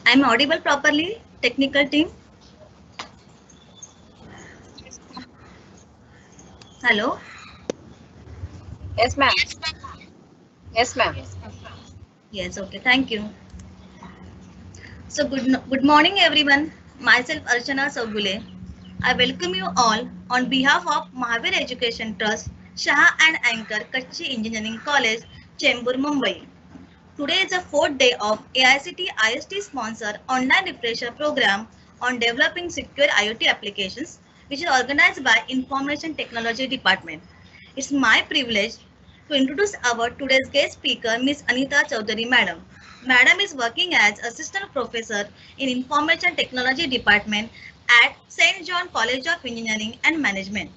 I'm audible properly, technical team. Hello. Yes, ma'am. Yes, ma'am. Yes, okay, thank you. So good morning everyone. Myself Archana Saugule. I welcome you all on behalf of Mahavir Education Trust, Shah and Anchor Kutchi Engineering College, Chembur, Mumbai. Today is the fourth day of AICTE-ISTE sponsored online refresher program on developing secure IoT applications, which is organized by Information Technology Department. It's my privilege to introduce our today's guest speaker, Ms. Anita Chaudhari, Madam. Madam is working as Assistant Professor in Information Technology Department at St. John College of Engineering and Management.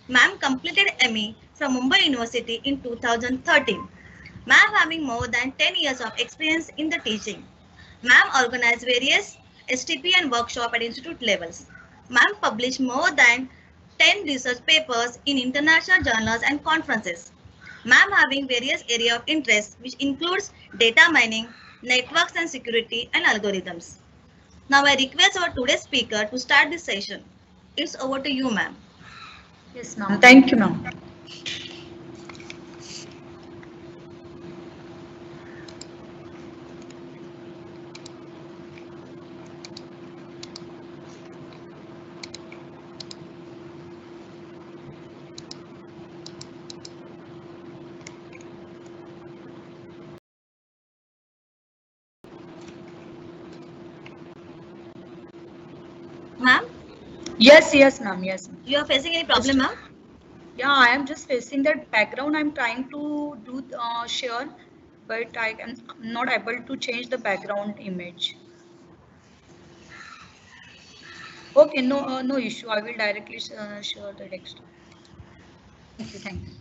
Ma'am completed ME from Mumbai University in 2013. Ma'am having more than 10 years of experience in the teaching. Ma'am organized various STP and workshop at institute levels. Ma'am published more than 10 research papers in international journals and conferences. Ma'am having various area of interest which includes data mining, networks and security and algorithms. Now I request our today's speaker to start this session. It's over to you, ma'am. Yes, ma'am. Thank you, ma'am. Ma'am, Yes, ma'am. Yes, ma'am. you are facing any Just, problem, ma'am? yeah, I am just facing that background. I'm trying to do share, but I am not able to change the background image. Okay, no issue. I will directly share the text. Thank you, thank you.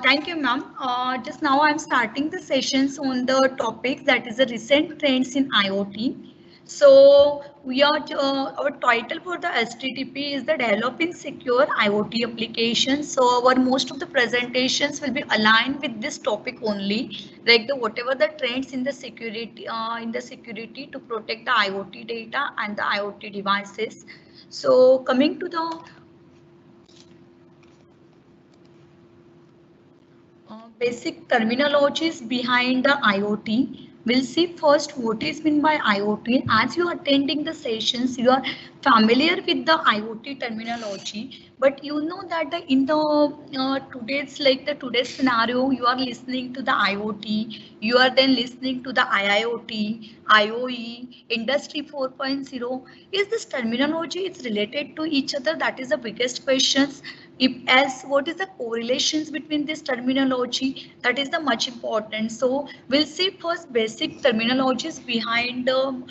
Thank you, ma'am. Just now I'm starting the sessions on the topic that is the recent trends in IoT. So we are our title for the STTP is the developing secure IoT applications. So our most of the presentations will be aligned with this topic only, like the whatever the trends in the security to protect the IoT data and the IoT devices. So coming to the basic terminologies behind the IoT. We'll see first what is meant by IoT. As you are attending the sessions, you are familiar with the IoT terminology, but you know that in the today's scenario, you are listening to the IoT, you are then listening to the IIoT, IoE, Industry 4.0. Is this terminology is related to each other? That is the biggest questions. If as what is the correlations between this terminology, that is the much important. So we'll see first basic terminologies behind the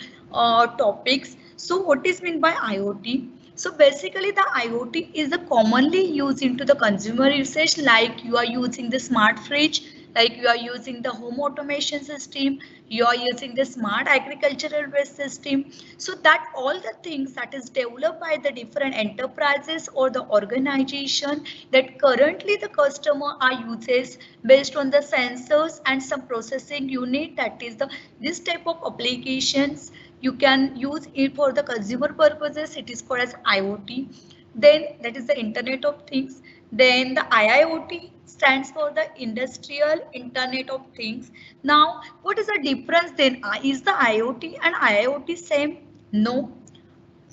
topics. So what is meant by IoT? So basically the IoT is the commonly used into the consumer usage, like you are using the smart fridge, like you are using the home automation system, you are using the smart agricultural waste system. So that all the things that is developed by the different enterprises or the organization that currently the customer are uses based on the sensors and some processing unit, that is the this type of applications you can use it for the consumer purposes. It is called as IoT. Then that is the Internet of Things. Then the IIoT stands for the Industrial Internet of Things. Now, what is the difference then? Is the IoT and IIoT same? No,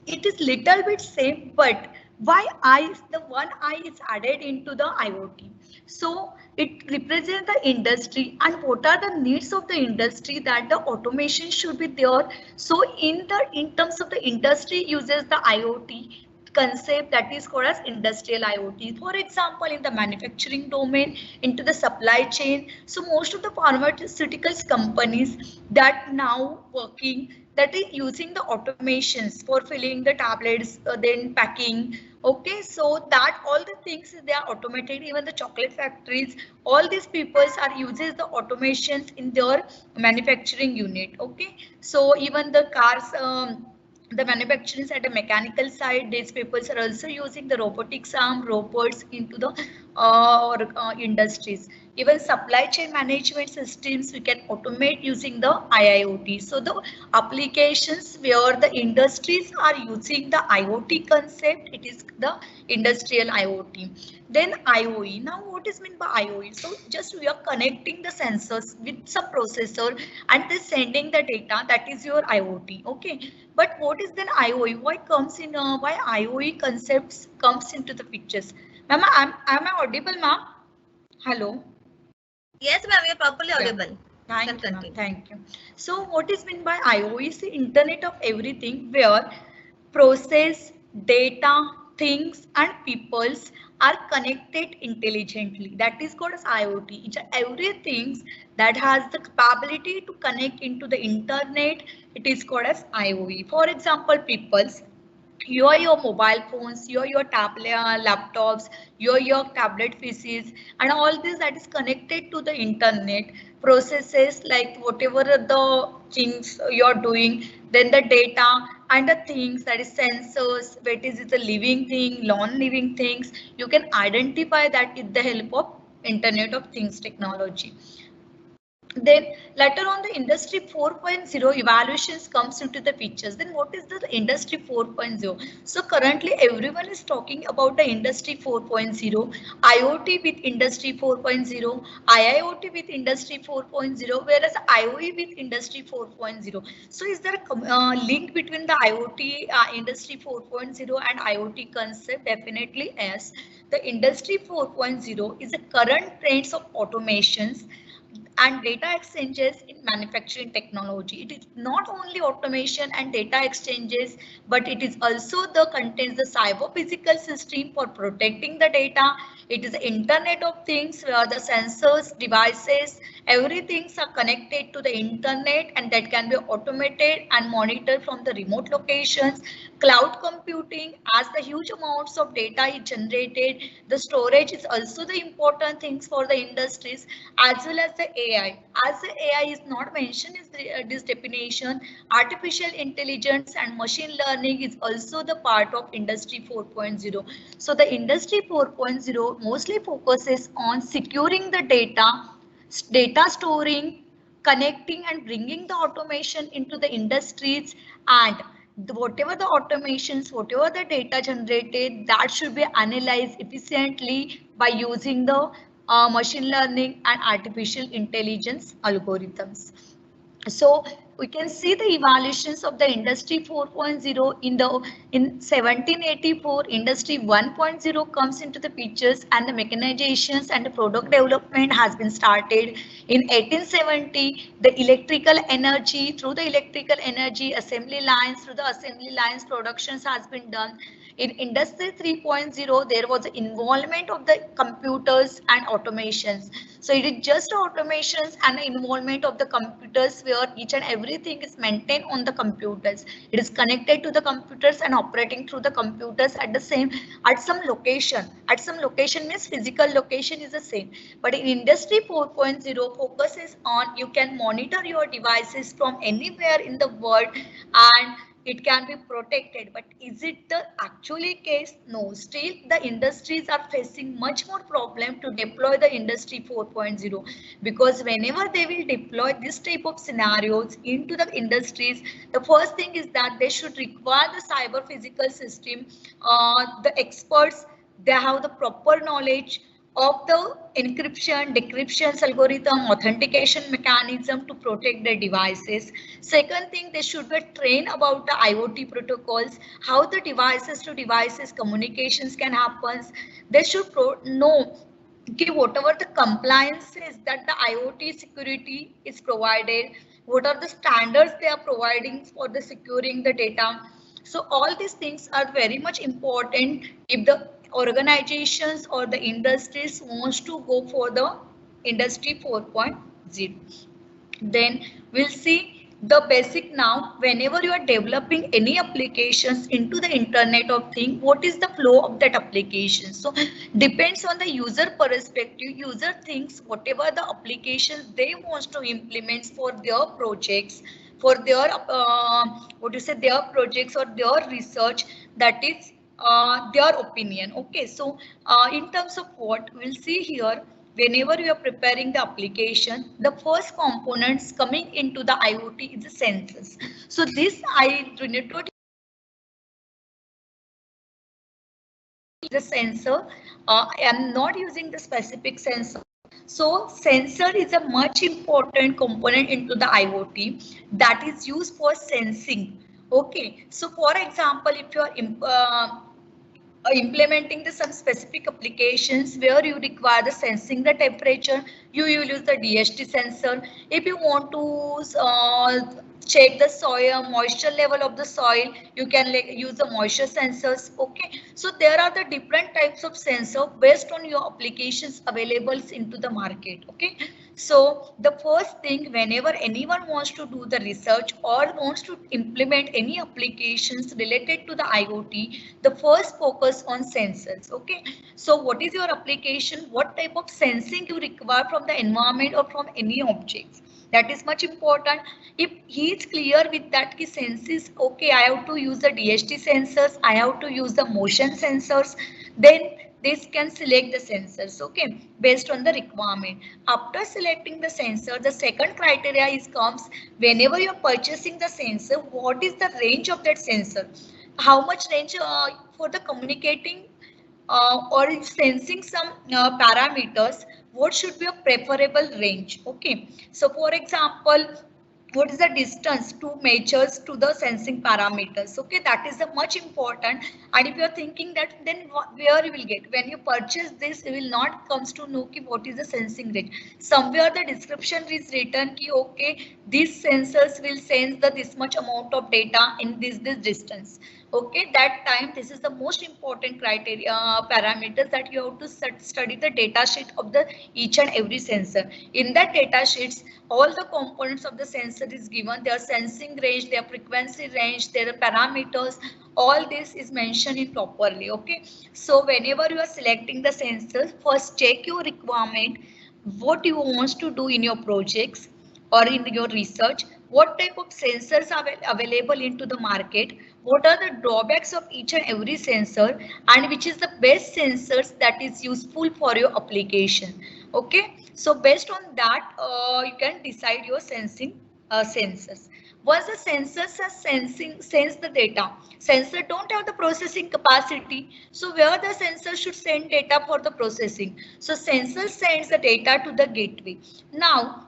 it is little bit same, but why I the one I is added into the IoT. So it represents the industry and what are the needs of the industry that the automation should be there. So in terms of the industry uses the IoT concept, that is called as industrial IoT. For example, in the manufacturing domain, into the supply chain. So most of the pharmaceuticals companies that now working, that is using the automations for filling the tablets, then packing. Okay, so that all the things they are automated. Even the chocolate factories, all these people are uses the automations in their manufacturing unit. Okay, so even the cars. The manufacturing at a mechanical side, these people are also using the robotics arm robots into the or industries. Even supply chain management systems we can automate using the IIoT. So the applications where the industries are using the IoT concept, it is the industrial IoT. Then IoE. Now what is meant by IoE? So just we are connecting the sensors with some processor and they sending the data, that is your IoT. Okay. But what is then IoE? Why IoE concepts comes into the pictures? Ma'am, am I audible, ma'am? Hello. Yes, ma'am, you're properly Yeah. audible. Thank Can you, ma'am. continue. Thank you. So what is meant by IoE is the Internet of Everything, where process, data, things, and peoples are connected intelligently. That is called as IoT. Each and everything that has the capability to connect into the internet, it is called as IoE. For example, peoples, your mobile phones, your tablet laptops, your tablet PCs, and all this that is connected to the internet processes, like whatever the things you're doing, then the data and the things, that is sensors, whether it is a living thing, non-living things, you can identify that with the help of Internet of Things technology. Then later on, the industry 4.0 evaluations comes into the pictures. Then what is the industry 4.0? So currently everyone is talking about the industry 4.0, IoT with industry 4.0, IIoT with industry 4.0, whereas IoE with industry 4.0. So is there a link between the IoT industry 4.0 and IoT concept? Definitely yes. The industry 4.0 is the current trends of automations and data exchanges in manufacturing technology. It is not only automation and data exchanges, but it is also the contains the cyber physical system for protecting the data. It is the Internet of Things where the sensors, devices, everything are connected to the internet and that can be automated and monitored from the remote locations. Cloud computing, as the huge amounts of data is generated, the storage is also the important things for the industries, as well as the AI. As the AI is not mentioned in this definition, artificial intelligence and machine learning is also the part of industry 4.0. So the industry 4.0 mostly focuses on securing the data storing, connecting and bringing the automation into the industries, and whatever the automations, whatever the data generated, that should be analyzed efficiently by using the machine learning and artificial intelligence algorithms. So we can see the evaluations of the industry 4.0 in 1784. Industry 1.0 comes into the pictures and the mechanizations and the product development has been started in 1870. The electrical energy, through the electrical energy assembly lines, through the assembly lines productions has been done. In industry 3.0, there was involvement of the computers and automations. So it is just automations and involvement of the computers where each and everything is maintained on the computers. It is connected to the computers and operating through the computers at some location. At some location means physical location is the same. But in industry 4.0 focuses on you can monitor your devices from anywhere in the world and it can be protected. But is it the actually case? No, still the industries are facing much more problem to deploy the industry 4.0, because whenever they will deploy this type of scenarios into the industries, the first thing is that they should require the cyber physical system, the experts, they have the proper knowledge of the encryption, decryption algorithm, authentication mechanism to protect their devices. Second thing, they should be trained about the IoT protocols, how the devices to devices communications can happen. They should know whatever the compliances that the IoT security is provided, what are the standards they are providing for the securing the data. So all these things are very much important if the organizations or the industries wants to go for the industry 4.0. Then we'll see the basic now. Whenever you are developing any applications into the Internet of Things, what is the flow of that application? So depends on the user perspective. User thinks whatever the applications they want to implement for their projects, for their what you say, their projects or their research, that is their opinion. Okay, so in terms of what we'll see here, whenever you are preparing the application, the first components coming into the IoT is the sensors. So this I need to the sensor. I am not using the specific sensor. So sensor is a much important component into the IoT that is used for sensing. Okay, so for example, if you are implementing some specific applications where you require the sensing the temperature, you will use the DHT sensor. If you want to check the soil moisture level of the soil, you can use the moisture sensors. Okay, so there are the different types of sensor based on your applications available into the market. Okay, so the first thing, whenever anyone wants to do the research or wants to implement any applications related to the IoT, the first focus on sensors. Okay, so what is your application? What type of sensing you require from the environment or from any objects? That is much important. If he is clear with that, ki senses, okay, I have to use the DHT sensors, I have to use the motion sensors, then this can select the sensors, okay, based on the requirement. After selecting the sensor, the second criteria is comes whenever you are purchasing the sensor, what is the range of that sensor? How much range for the communicating or sensing some parameters, what should be a preferable range? Okay, so for example, what is the distance to measures to the sensing parameters? Okay, that is the much important. And if you are thinking that, then where you will get when you purchase this, you will not comes to know ki what is the sensing range. Somewhere the description is written ki okay, these sensors will sense the this much amount of data in this distance. Okay, that time this is the most important criteria parameters that you have to study the data sheet of the each and every sensor. In that data sheets, all the components of the sensor is given, their sensing range, their frequency range, their parameters, all this is mentioned in properly. Okay, so whenever you are selecting the sensors, first check your requirement, what you want to do in your projects or in your research, what type of sensors are available into the market, what are the drawbacks of each and every sensor, and which is the best sensors that is useful for your application. Okay, so based on that, you can decide your sensing sensors. Once the sensors are sense the data, sensor don't have the processing capacity, so where the sensor should send data for the processing? So sensor sends the data to the gateway. Now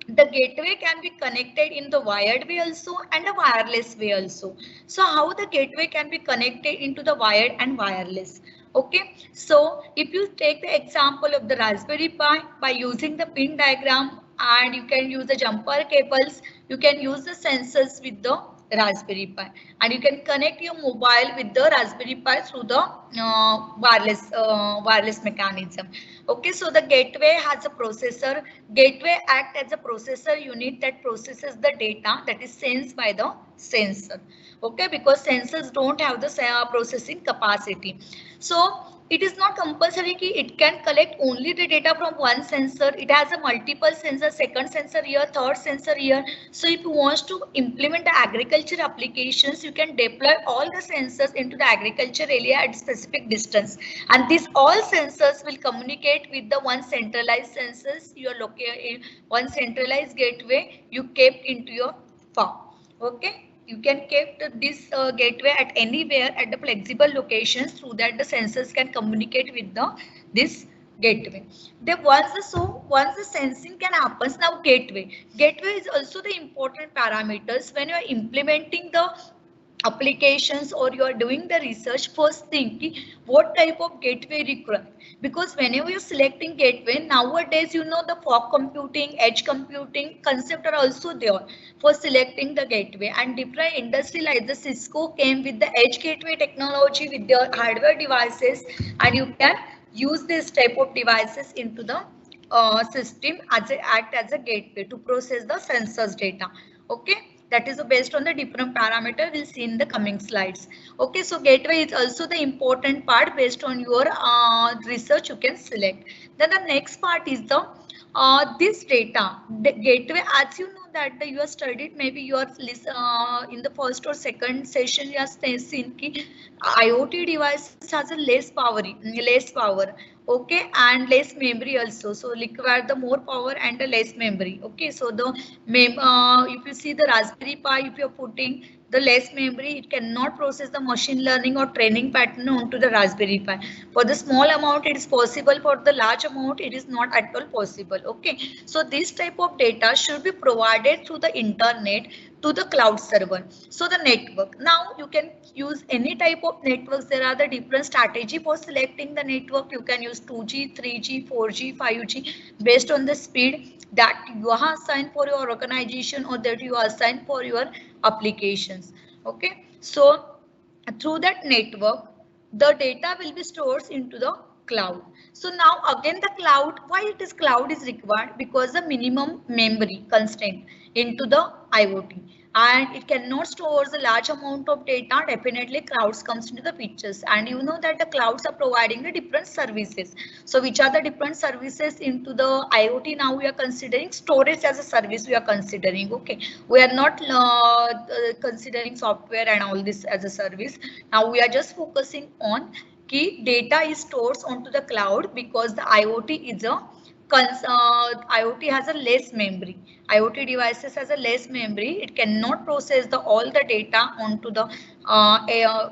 the gateway can be connected in the wired way also and a wireless way also. So how the gateway can be connected into the wired and wireless? Okay, so if you take the example of the Raspberry Pi, by using the pin diagram, and you can use the jumper cables, you can use the sensors with the Raspberry Pi, and you can connect your mobile with the Raspberry Pi through the wireless mechanism. Okay, so the gateway has a processor. Gateway act as a processor unit that processes the data that is sensed by the sensor. Okay, because sensors don't have the processing capacity. So it is not compulsory ki it can collect only the data from one sensor. It has a multiple sensor, second sensor here, third sensor here. So if you want to implement the agriculture applications, you can deploy all the sensors into the agriculture area at specific distance, and these all sensors will communicate with the one centralized sensors you are located, one centralized gateway you kept into your farm. Okay, you can keep this gateway at anywhere at the flexible locations, through that the sensors can communicate with the this gateway. Then once the sensing can happen, now gateway is also the important parameters when you are implementing the applications or you are doing the research. First think what type of gateway required, because whenever you're selecting gateway nowadays, you know, the fog computing, edge computing concept are also there for selecting the gateway, and different industry like the Cisco came with the edge gateway technology with their hardware devices, and you can use this type of devices into the system as act as a gateway to process the sensors data. Okay, that is based on the different parameter we'll see in the coming slides. Okay, so gateway is also the important part. Based on your research you can select. Then the next part is the this data, the gateway, as you know that you have studied, maybe you are in the first or second session you have seen ki IoT devices has a less power, okay, and less memory also. So require the more power and the less memory. Okay, so the if you see the Raspberry Pi, if you're putting the less memory, it cannot process the machine learning or training pattern onto the Raspberry Pi. For the small amount it is possible, for the large amount it is not at all possible. Okay, so this type of data should be provided through the internet to the cloud server. So the network, now you can use any type of networks. There are the different strategy for selecting the network. You can use 2G, 3G, 4G, 5G based on the speed that you are assigned for your organization or that you are assigned for your applications. Okay, so through that network the data will be stored into the cloud. So now again the cloud, why it is cloud is required? Because the minimum memory constraint into the IoT, and it cannot store the large amount of data. Definitely clouds comes into the pictures, and you know that the clouds are providing the different services. So which are the different services into the IoT? Now we are considering storage as a service, we are considering. Okay, we are not considering software and all this as a service. Now we are just focusing on key data is stored onto the cloud, because the IoT is a IoT has a less memory. IoT devices has a less memory. It cannot process the all the data onto the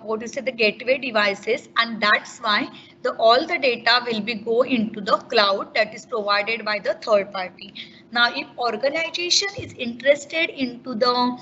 what you say the gateway devices, and that's why the all the data will be go into the cloud that is provided by the third party. Now, if organization is interested into the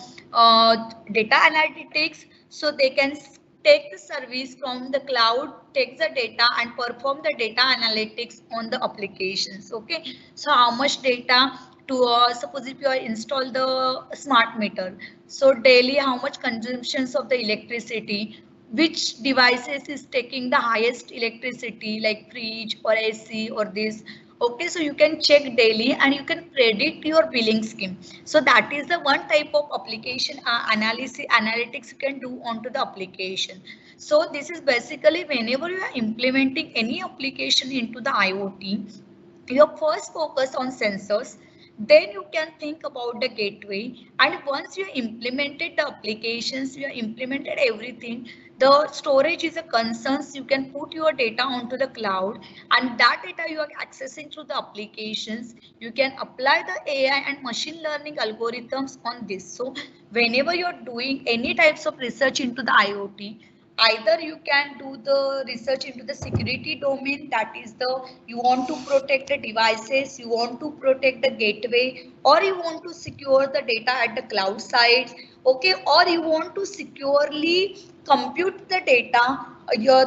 data analytics, so they can take the service from the cloud, take the data and perform the data analytics on the applications. Okay, so how much data to suppose if you are install the smart meter, so daily how much consumptions of the electricity, which devices is taking the highest electricity like fridge or AC or this. Okay, so you can check daily and you can predict your billing scheme. So that is the one type of application analysis analytics you can do onto the application. So this is basically whenever you are implementing any application into the IoT, your first focus on sensors, then you can think about the gateway, and once you implemented the applications, you implemented everything, the storage is a concern. You can put your data onto the cloud, and that data you are accessing through the applications, you can apply the AI and machine learning algorithms on this. So whenever you're doing any types of research into the IoT, either you can do the research into the security domain, that is the you want to protect the devices, you want to protect the gateway, or you want to secure the data at the cloud sites. Okay, or you want to securely compute the data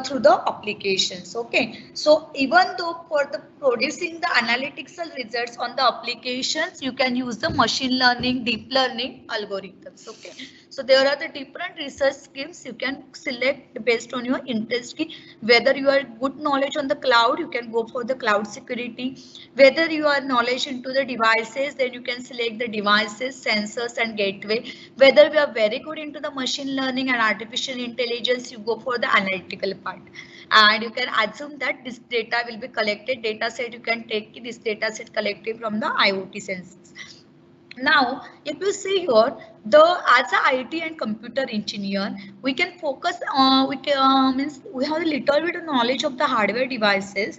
through the applications. Okay, so even though for the producing the analytical results on the applications, you can use the machine learning, deep learning algorithms. Okay, so there are the different research schemes you can select based on your interest. Whether you are good knowledge on the cloud, you can go for the cloud security. Whether you are knowledge into the devices, then you can select the devices, sensors and gateway. Whether we are very good into the machine learning and artificial intelligence, you go for the analytical part. And you can assume that this data will be collected, data set you can take this data set collected from the IoT sensors. Now, if you see here, as a IT and computer engineer, we can focus on means we have a little bit of knowledge of the hardware devices.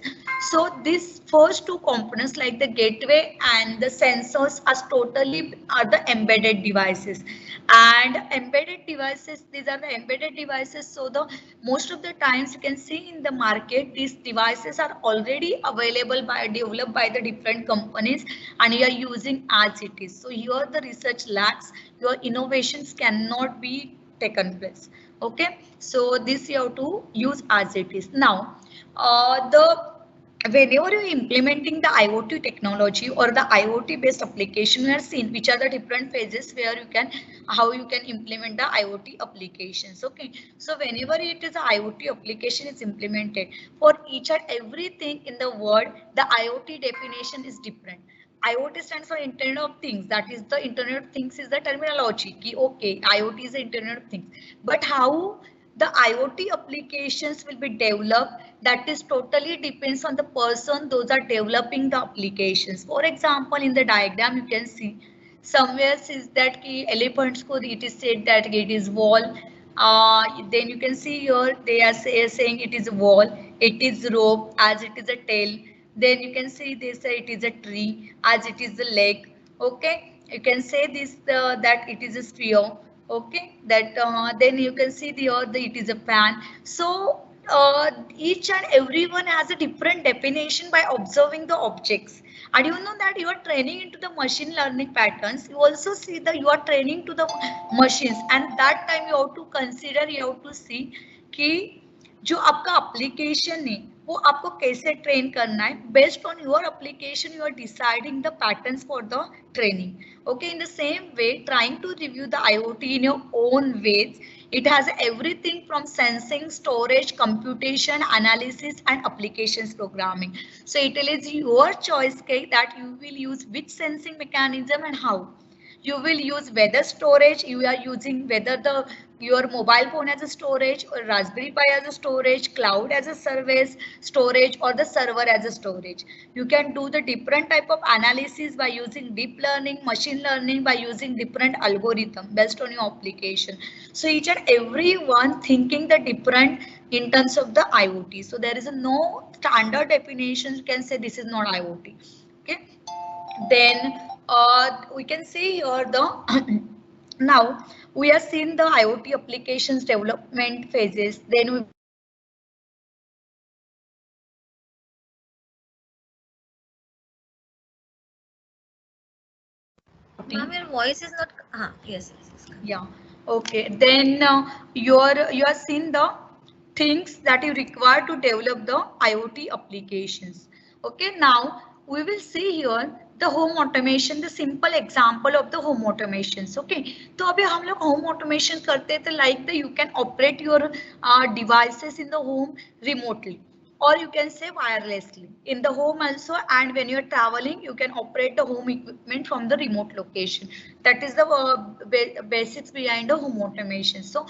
So these first two components like the gateway and the sensors are the embedded devices. And embedded devices, these are the embedded devices. So the most of the times you can see in the market, these devices are already available by developed by the different companies, and you are using as it is. So here the research lacks, your innovations cannot be taken place. Okay, so this you have to use as it is. Now the whenever you're implementing the IoT technology or the IoT based application, we are seeing which are the different phases where you can how you can implement the IoT applications. Okay, so whenever it is a IoT application is implemented, for each and everything in the world, the IoT definition is different. IoT stands for Internet of Things. That is the Internet of Things is the terminology. Ki, okay, IoT is the Internet of Things. But how the IoT applications will be developed, that is totally depends on the person those are developing the applications. For example, in the diagram you can see somewhere says that ki elephants ko it is said that it is wall. Then you can see here they are saying it is a wall, it is rope as it is a tail. Then you can see they say it is a tree as it is a leg. Okay, you can say this that it is a sphere. Okay, that then you can see the other it is a fan. So each and everyone has a different definition by observing the objects. And you know that you are training into the machine learning patterns. You also see that you are training to the machines, and that time you have to consider, you have to see कि जो आपका application है वो आपको कैसे train करना है. Based on your application you are deciding the patterns for the training. Okay, in the same way, trying to review the IoT in your own ways, it has everything from sensing, storage, computation, analysis, and applications programming. So it is your choice that you will use which sensing mechanism and how. You will use whether storage, you are using whether the your mobile phone as a storage, or Raspberry Pi as a storage, cloud as a service storage, or the server as a storage. You can do the different type of analysis by using deep learning, machine learning, by using different algorithm based on your application. So each and every one thinking the different in terms of the IoT. So there is no standard definition you can say this is not IoT. Okay, then we can see here the now we are seeing the IoT applications development phases. Then we Ma'am, your voice is not. Yes, yes, yes. yeah, okay, then you are seeing the things that you require to develop the IoT applications. Okay, now we will see here the home automation, the simple example of the home automations. Okay, तो अभी हम लोग home automation करते थे like the you can operate your devices in the home remotely, or you can say wirelessly in the home also, and when you're traveling you can operate the home equipment from the remote location. That is the basics behind the home automation. So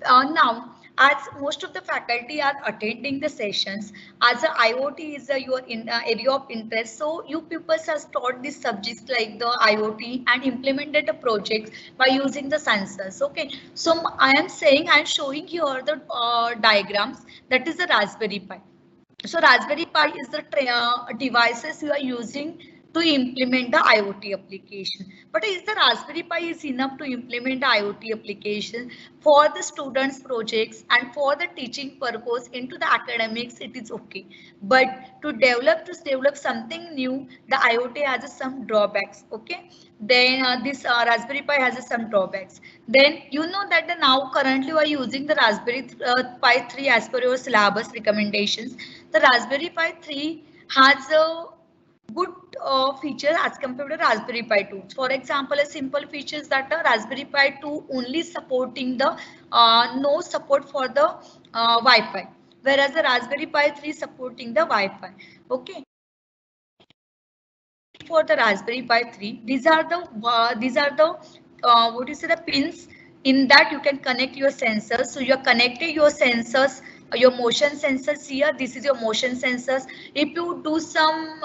now as most of the faculty are attending the sessions, as a IoT is your area of interest, so you people has taught these subjects like the IoT and implemented the projects by using the sensors. Okay, so I am saying I am showing here the diagrams, that is the Raspberry Pi. So Raspberry Pi is the devices you are using to implement the IoT application. But is the Raspberry Pi is enough to implement the IoT application for the students projects and for the teaching purpose into the academics? It is okay. But to develop something new, the IoT has some drawbacks. Okay. Then this Raspberry Pi has some drawbacks. Then you know that the now currently we are using the Raspberry Pi 3 as per your syllabus recommendations. The Raspberry Pi 3 has a good feature as compared to Raspberry Pi 2. For example, a simple feature is that the Raspberry Pi 2 only supporting the no support for the Wi-Fi, whereas the Raspberry Pi 3 supporting the Wi-Fi. Okay. For the Raspberry Pi 3, these are the what you say the pins in that you can connect your sensors. So you are connecting your sensors, your motion sensors here. This is your motion sensors. If you do some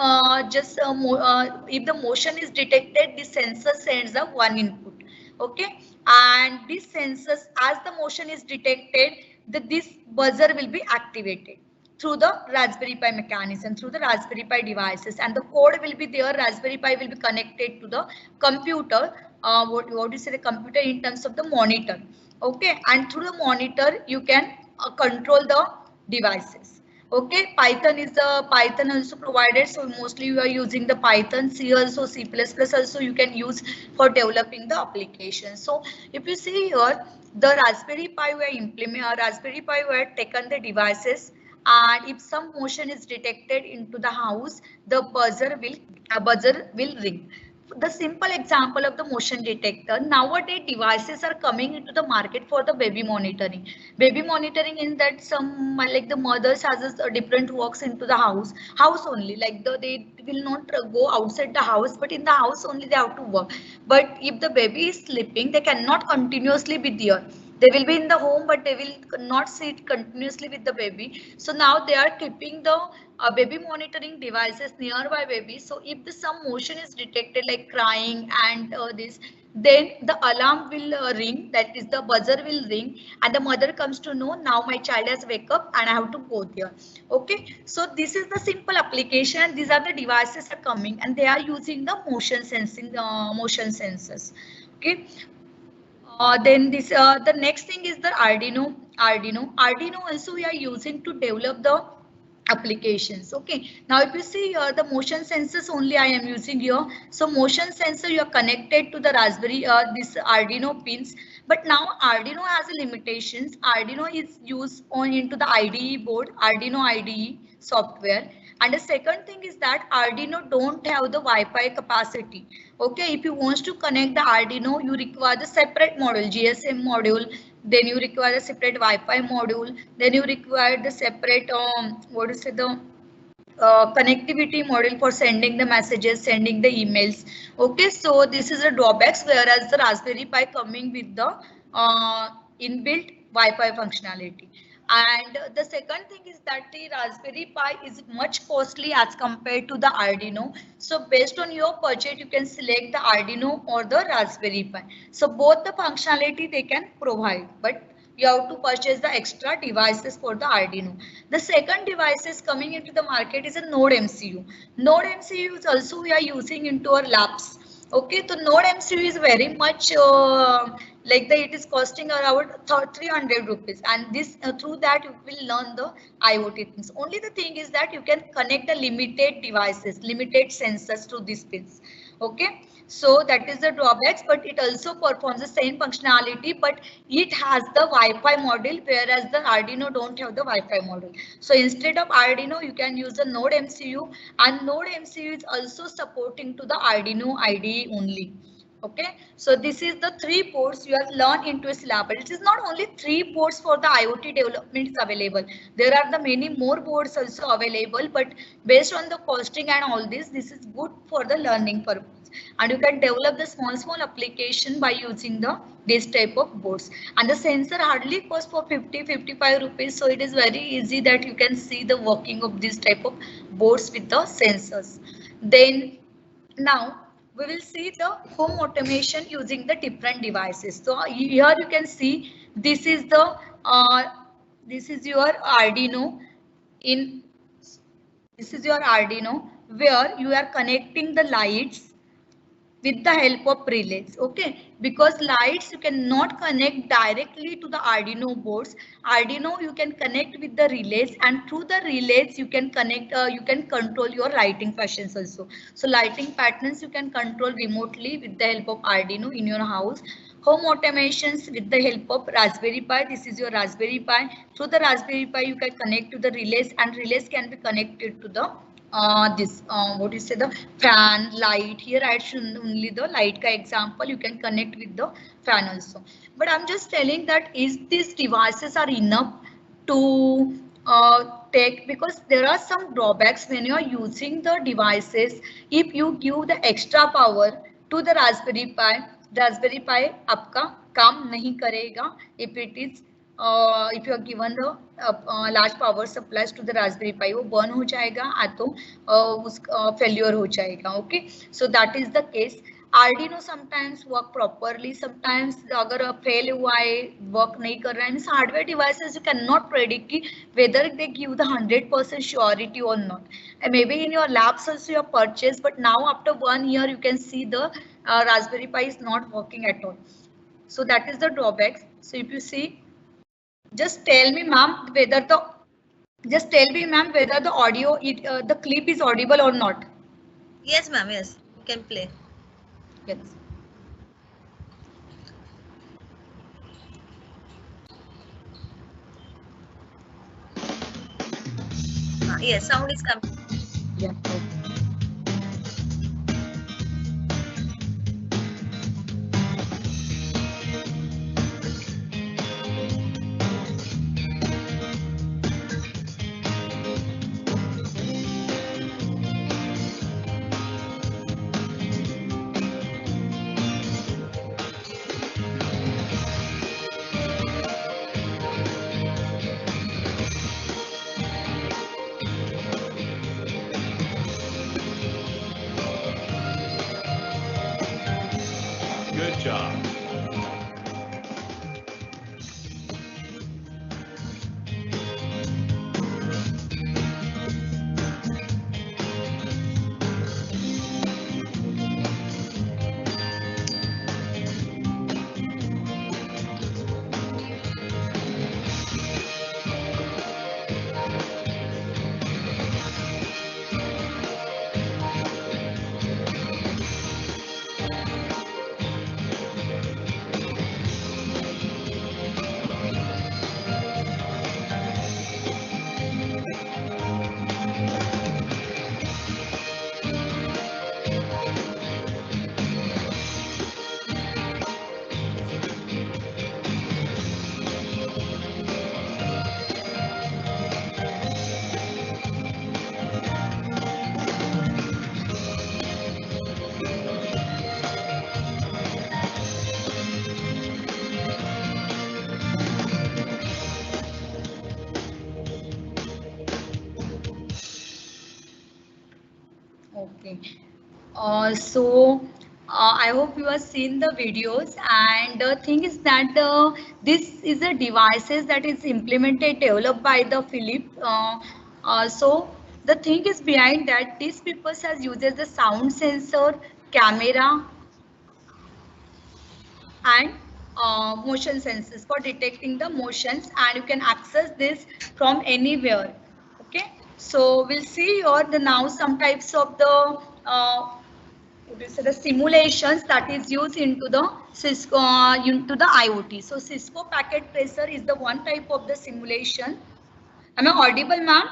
if the motion is detected, the sensor sends a one input. Okay, and these sensors, as the motion is detected, this buzzer will be activated through the Raspberry Pi mechanism, through the Raspberry Pi devices, and the code will be there. Raspberry Pi will be connected to the computer. What do you say, the computer in terms of the monitor? Okay, and through the monitor you can control the devices. Okay, Python is the Python also provided, so mostly you are using the Python. C also, C++ also you can use for developing the application. So if you see here, the Raspberry Pi were Raspberry Pi were taken the devices, and if some motion is detected into the house, the buzzer will ring. The simple example of the motion detector, nowadays devices are coming into the market for the baby monitoring. Baby monitoring in that some like the mothers has a different works into the house only, like they will not go outside the house, but in the house only they have to work. But if the baby is sleeping, they cannot continuously be there. They will be in the home, but they will not sit continuously with the baby. So now they are keeping the baby monitoring devices nearby baby. So if the some motion is detected like crying and this, then the alarm will ring, that is the buzzer will ring, and the mother comes to know now my child has wake up and I have to go there. Okay, so this is the simple application. These are the devices are coming and they are using the motion sensing, motion sensors. Okay, then this the next thing is the Arduino also we are using to develop the applications. Okay, now if you see here the motion sensors only I am using here. So motion sensor you are connected to the raspberry this Arduino pins, but now Arduino has a limitations. Arduino is used on into the IDE board, Arduino IDE software. And the second thing is that Arduino don't have the Wi-Fi capacity. Okay, if you want to connect the Arduino, you require the separate module, GSM module, then you require a separate Wi-Fi module, then you require the separate what is it, the connectivity module for sending the messages, sending the emails. Okay, so this is a drawbacks, whereas the Raspberry Pi coming with the inbuilt Wi-Fi functionality. And the second thing is that the Raspberry Pi is much costly as compared to the Arduino. So based on your budget, you can select the Arduino or the Raspberry Pi. So both the functionality they can provide, but you have to purchase the extra devices for the Arduino. The second devices coming into the market is a Node MCU. Node MCU is also we are using into our labs. Okay, so Node MCU is very much like the, it is costing around 300 rupees, and this through that you will learn the IoT things. Only the thing is that you can connect the limited devices, limited sensors to these pins. Okay, so that is the drawbacks, but it also performs the same functionality, but it has the Wi-Fi module, whereas the Arduino don't have the Wi-Fi module. So instead of Arduino, you can use the Node MCU, and Node MCU is also supporting to the Arduino IDE only. Okay, so this is the 3 ports you have learned into a syllabus. It is not only 3 ports for the IoT development is available. There are the many more boards also available, but based on the costing and all this is good for the learning purpose. And you can develop the small application by using the this type of boards. And the sensor hardly costs for 50-55 rupees. So it is very easy that you can see the working of this type of boards with the sensors. Then now we will see the home automation using the different devices. So here you can see this is the this is your Arduino in this is your Arduino where you are connecting the lights with the help of relays. Okay, because lights you cannot connect directly to the Arduino boards. Arduino you can connect with the relays, and through the relays you can connect you can control your lighting fashions also. So lighting patterns you can control remotely with the help of Arduino in your house. Home automations with the help of Raspberry Pi. This is your Raspberry Pi. Through the Raspberry Pi you can connect to the relays, and relays can be connected to the this what you say, the fan, light. Here I should only the light ka example. You can connect with the fan also, but I'm just telling that is these devices are enough to take, because there are some drawbacks when you are using the devices. If you give the extra power to the Raspberry Pi आपका काम नहीं करेगा. If it is if you are given the large power supplies to the Raspberry Pi, वो burn हो जाएगा या तो उस failure हो जाएगा. Okay, so that is the case. Arduino sometimes work properly, sometimes अगर fail हुआ है, work नहीं कर रहा है, means hardware devices you cannot predict कि whether they give the 100% surety or not. And maybe in your labs also you have purchased, but now after 1 year you can see the Raspberry Pi is not working at all. So that is the drawbacks. So if you see, just tell me ma'am whether the audio the clip is audible or not. Yes ma'am, yes, you can play. Yes. Yes, sound is coming. Yeah. चर्चा। Okay. I hope you have seen the videos, and the thing is that this is a devices that is implemented, developed by the Philip. The thing is behind that these people has uses the sound sensor, camera, and motion sensors for detecting the motions, and you can access this from anywhere. Okay, so we'll see here the now some types of the the simulations that is used into the Cisco into the IoT. So Cisco packet tracer is the one type of the simulation. Am I audible, ma'am?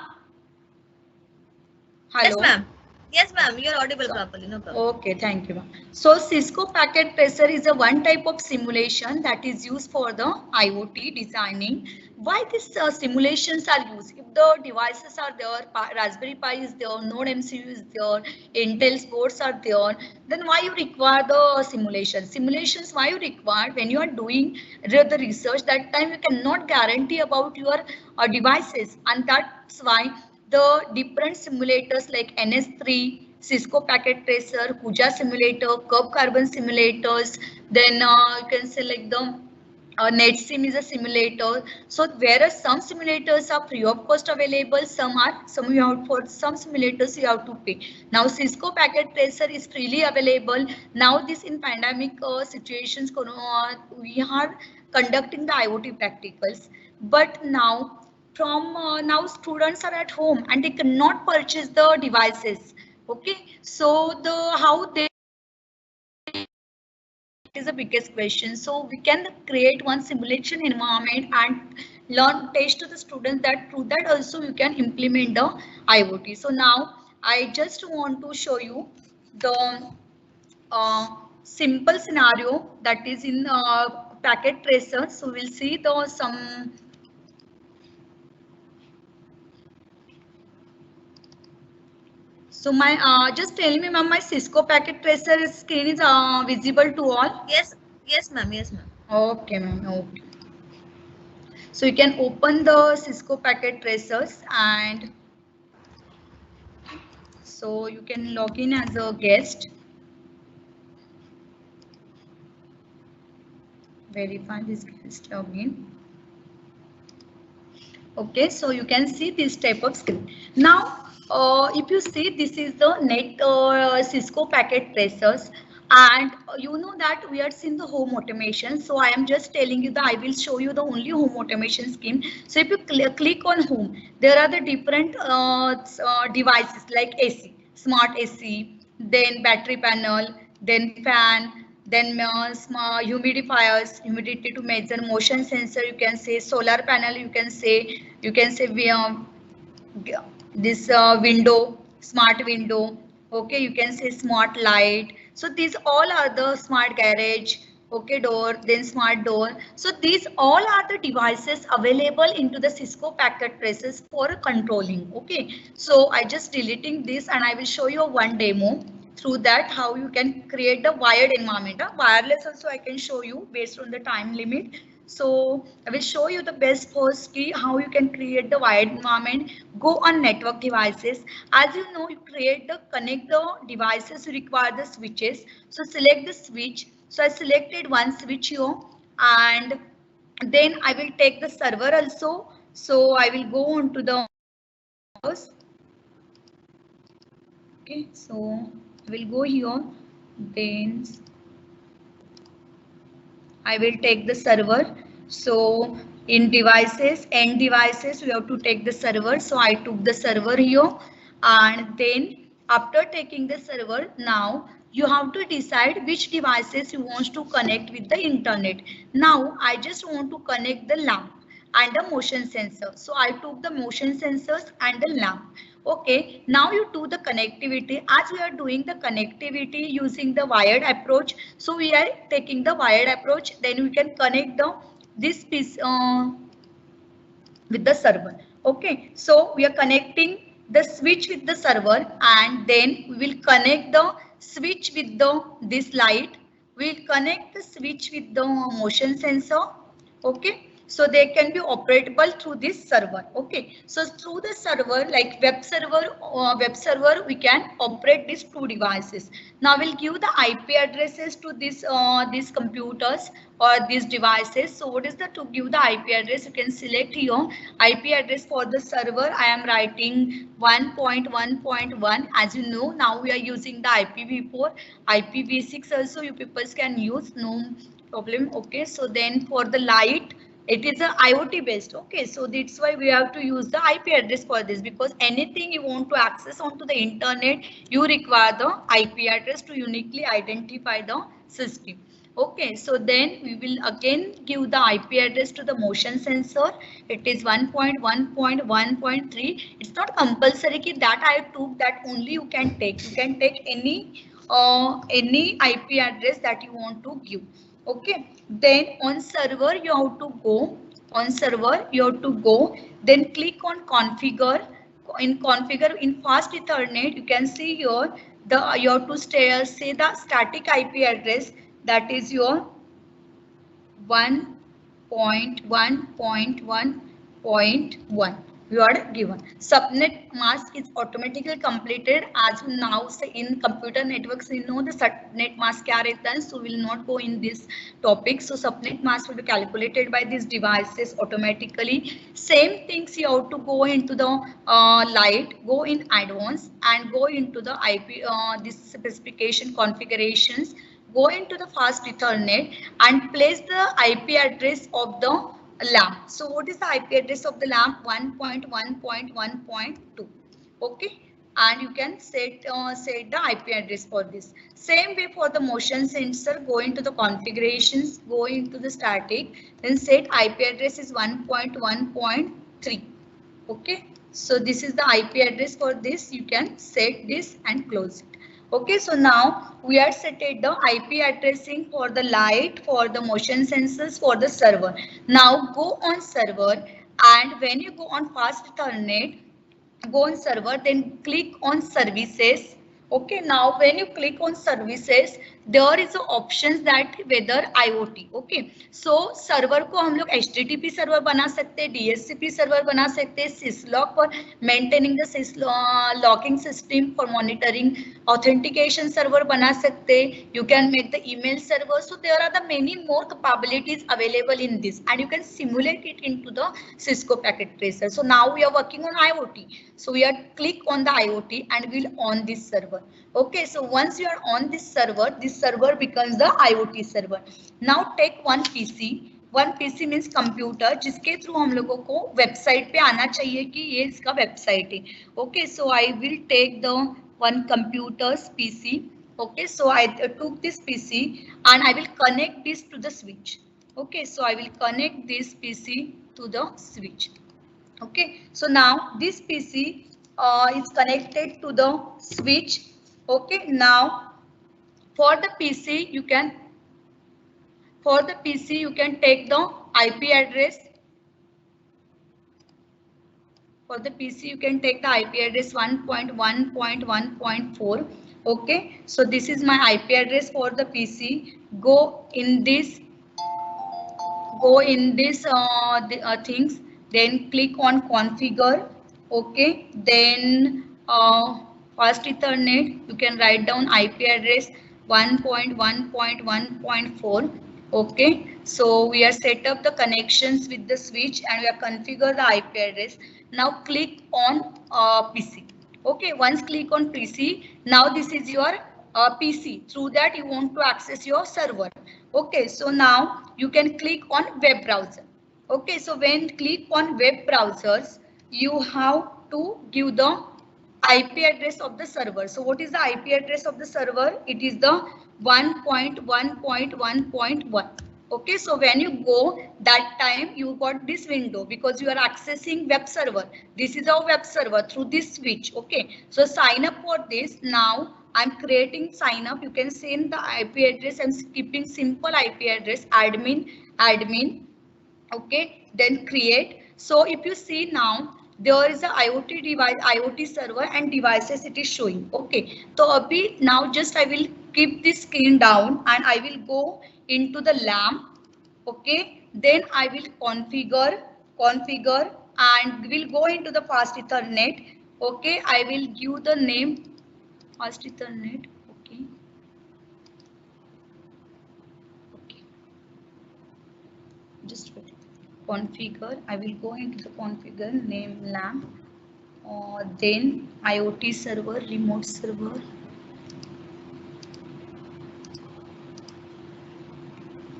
Yes, Hello. ma'am. Yes, ma'am. You're audible properly. No problem. Okay, thank you, ma'am. So Cisco packet tracer is a one type of simulation that is used for the IoT designing. Why these simulations are used? If the devices are there, Raspberry Pi is there, Node MCU is there, Intel's boards are there, then why you require the simulation? Simulations why you require when you are doing the research, that time you cannot guarantee about your devices, and that's why the different simulators like NS3, Cisco Packet Tracer, Kuja simulator, Curve Carbon simulators, then you can select the NetSim is a simulator. So whereas some simulators are free of cost available, some you have for some simulators you have to pay. Now Cisco Packet Tracer is freely available. Now this in pandemic situations, we are conducting the IoT practicals. But now from now students are at home and they cannot purchase the devices. Okay, so the how they is the biggest question. So we can create one simulation environment and learn test to the students that through that also you can implement the IoT. So now I just want to show you the simple scenario that is in packet tracer. So we'll see the some. So my just tell me, ma'am, my Cisco packet tracer screen is visible to all. Yes, yes, ma'am. Yes, ma'am. Okay, ma'am. Okay. So you can open the Cisco packet tracers, and so you can log in as a guest. Verify this guest login. Okay, so you can see this type of screen. Now, if you see, this is the net Cisco packet tracers, and you know that we are seeing the home automation. So I am just telling you that I will show you the only home automation scheme. So if you click on home, there are the different devices like AC, smart AC, then battery panel, then fan, then smart humidifiers, humidity to measure, motion sensor, you can say solar panel, you can say we this window, smart window. Okay, you can say smart light. So these all are the smart garage. Okay, door, then smart door. So these all are the devices available into the Cisco packet traces for controlling. Okay, so I just deleting this and I will show you one demo through that how you can create the wired environment. Wireless also I can show you based on the time limit. So I will show you the best first key how you can create the wired environment. Go on network devices. As you know, you create the connect the devices, you require the switches. So select the switch. So I selected one switch here, and then I will take the server also. So I will go on to the servers. Okay, so I will go here, then I will take the server. So in devices, end devices, we have to take the server. So I took the server here, and then after taking the server, now you have to decide which devices you want to connect with the internet. Now I just want to connect the lamp and the motion sensor. So I took the motion sensors and the lamp. Okay, now you do the connectivity. As we are doing the connectivity using the wired approach, so we are taking the wired approach. Then we can connect the this piece with the server. Okay, so we are connecting the switch with the server, and then we will connect the switch with the this light. We will connect the switch with the motion sensor. Okay, so they can be operable through this server. Okay, so through the server, like web server, we can operate these two devices. Now we'll give the IP addresses to these computers or these devices. So what is the to give the IP address? You can select here IP address for the server. I am writing 1.1.1. As you know, now we are using the IPv4, IPv6 also you people can use, no problem. Okay, so then for the light, it is a IoT based. Okay, so that's why we have to use the IP address for this, because anything you want to access onto the internet, you require the IP address to uniquely identify the system. Okay, so then we will again give the IP address to the motion sensor. It is 1.1.1.3. It's not compulsory that I took that only you can take. You can take any IP address that you want to give. Okay, then on server you have to go. On server you have to go. Then click on configure. In configure in fast Ethernet, you can see here you have to say the static IP address, that is your 1.1.1.1 you are given. Subnet mask is automatically completed. As you now say in computer networks, you know the subnet mask kya rehta hai, so we will not go in this topic. So subnet mask will be calculated by these devices automatically. Same things, you have to go into the light, go in advanced, and go into the IP this specification configurations. Go into the fast Ethernet and place the IP address of the lamp. So what is the IP address of the lamp? 1.1.1.2. Okay, and you can set the IP address for this. Same way for the motion sensor, go into the configurations, go into the static, then set IP address is 1.1.3. Okay, so this is the IP address for this. You can set this and close it. Okay, so now we are set the IP addressing for the light, for the motion sensors, for the server. Now go on server, and when you go on fast Ethernet, go on server, then click on services. Okay, now when you click on services, there is options that whether IoT. Okay, so server को हम लोग HTTP server बना सकते हैं, DHCP server बना सकते हैं, syslog for maintaining the logging system for monitoring, authentication server बना सकते हैं, you can make the email server. So there are the many more capabilities available in this, and you can simulate it into the Cisco packet tracer. So now we are working on IoT. So we are click on the IoT and we'll on this server. Okay, so once you are on this server becomes the IoT server. Now take one PC. One PC means computer जिसके through हम लोगों को website पे आना चाहिए कि ये इसका वेबसाइट है. Okay, so I will take the one computers PC. Okay, so I took this PC and I will connect this to the switch. Okay, so I will connect this PC to the switch. Okay, so now this PC is connected to the switch. Okay, now for the PC you can take the IP address. For the PC you can take the IP address 1.1.1.4. Okay, so this is my IP address for the PC. Go in this things, then click on configure. Okay, then fast Ethernet, you can write down IP address 1.1.1.4. Okay, so we are set up the connections with the switch and we are configure the IP address. Now click on PC. Okay, once click on PC, now this is your PC. Through that you want to access your server. Okay, so now you can click on web browser. Okay, so when click on web browsers, you have to give the IP address of the server. So what is the IP address of the server? It is the 1.1.1.1. Okay, so when you go that time you got this window because you are accessing web server. This is our web server through this switch. Okay, so sign up for this. Now I'm creating sign up. You can send the IP address. I'm keeping simple IP address admin. Okay, then create. So if you see now there is a IoT device, IoT server and devices it is showing. Okay, so abhi now just I will keep this screen down and I will go into the lamp. Okay, then I will configure and will go into the fast ethernet. Okay, I will give the name fast ethernet. Okay, okay, just wait. Configure, I will go into the configure name lamp, then IoT server, remote server.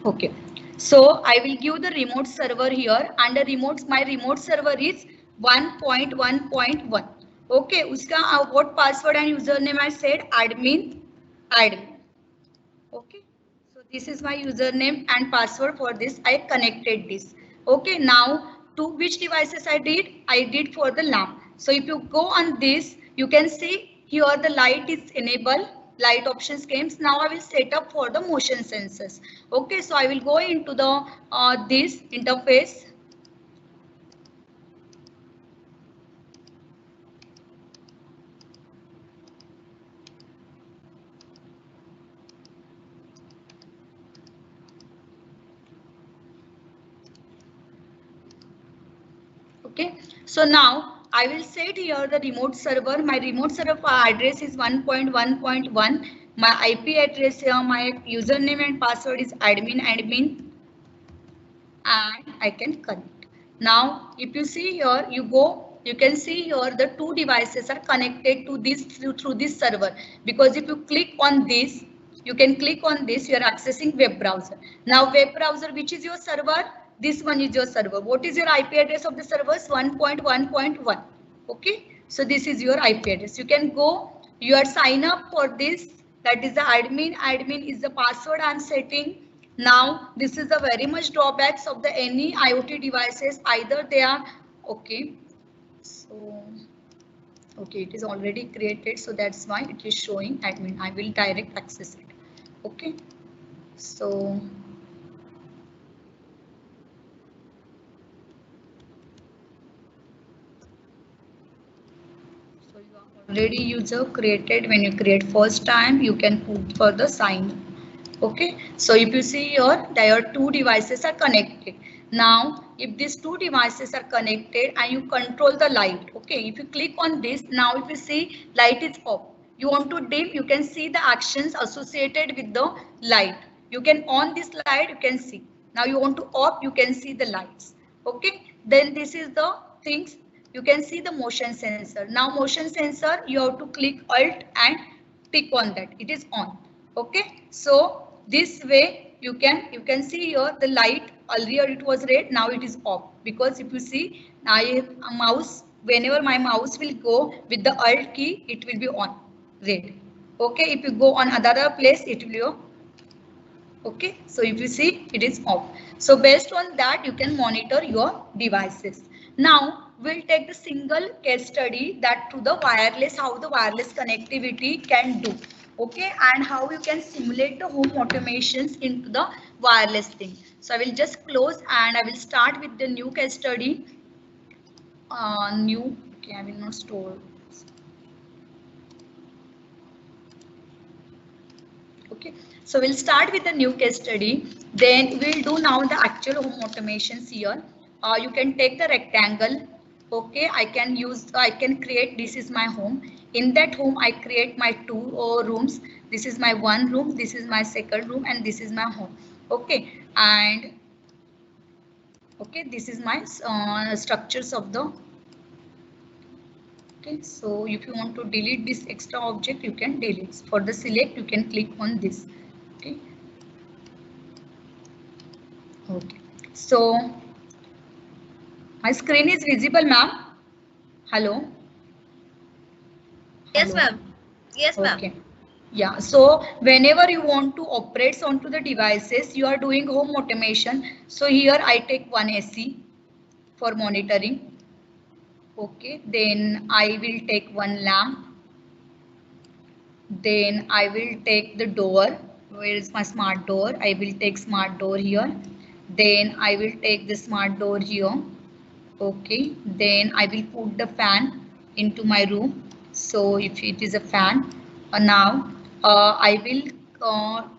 Okay, so I will give the remote server here and the my remote server is 1.1.1. Okay, uska what password and username I said admin. Okay, so this is my username and password for this. I connected this. Okay, now to which devices I did for the lamp. So if you go on this, you can see here the light is enabled, light options comes. Now I will set up for the motion sensors. Okay, so I will go into the this interface. Okay, so now I will set here the remote server. My remote server address is 1.1.1. My IP address here, my username and password is admin, and I can connect. Now, if you see here, you can see here the two devices are connected to this through this server. Because if you click on this, you can click on this, you are accessing web browser. Now, web browser, which is your server? This one is your server. What is your IP address of the servers? 1.1.1. Okay, so this is your IP address. You can go, you are sign up for this. That is the admin. Admin is the password I am setting. Now, this is the very much drawbacks of the any IoT devices. Either they are okay. So, okay, it is already created, so that's why it is showing admin. I will direct access it. Okay, so. So you are already user created. When you create first time, you can put for the sign. Okay, so if you see here, there two devices are connected. Now, if these two devices are connected and you control the light, okay, if you click on this, now if you see light is off. You want to dim, you can see the actions associated with the light. You can on this light, you can see. Now you want to off, you can see the lights. Okay, then this is the things. You can see the motion sensor. Now motion sensor, you have to click Alt and tick on that. It is on. Okay, so this way you can see here the light earlier it was red, now it is off, because if you see I mouse, whenever my mouse will go with the Alt key, it will be on red. Okay, if you go on other place, it will be okay, so if you see it is off. So based on that you can monitor your devices. Now we'll take the single case study that to the wireless, how the wireless connectivity can do. Okay, and how you can simulate the home automations into the wireless thing. So I will just close and I will start with the new case study. Okay, I will not store. Okay, so we'll start with the new case study. Then we'll do now the actual home automations here. You can take the rectangle. Okay, I can create, this is my home. In that home, I create my two rooms. This is my one room, this is my second room, and this is my home. Okay, and okay, this is my structures of the. Okay, so if you want to delete this extra object, you can delete. For the select, you can click on this. Okay. Okay. So my screen is visible, ma'am. Hello. Yes, Hello. ma'am. Yes, ma'am. Okay. Yeah. So whenever you want to operate onto the devices, you are doing home automation. So here I take one AC for monitoring. Okay. Then I will take one lamp. Then I will take the door. Where is my smart door? I will take smart door here. Then I will take the smart door here. Okay. Then I will put the fan into my room. So if it is a fan, now I will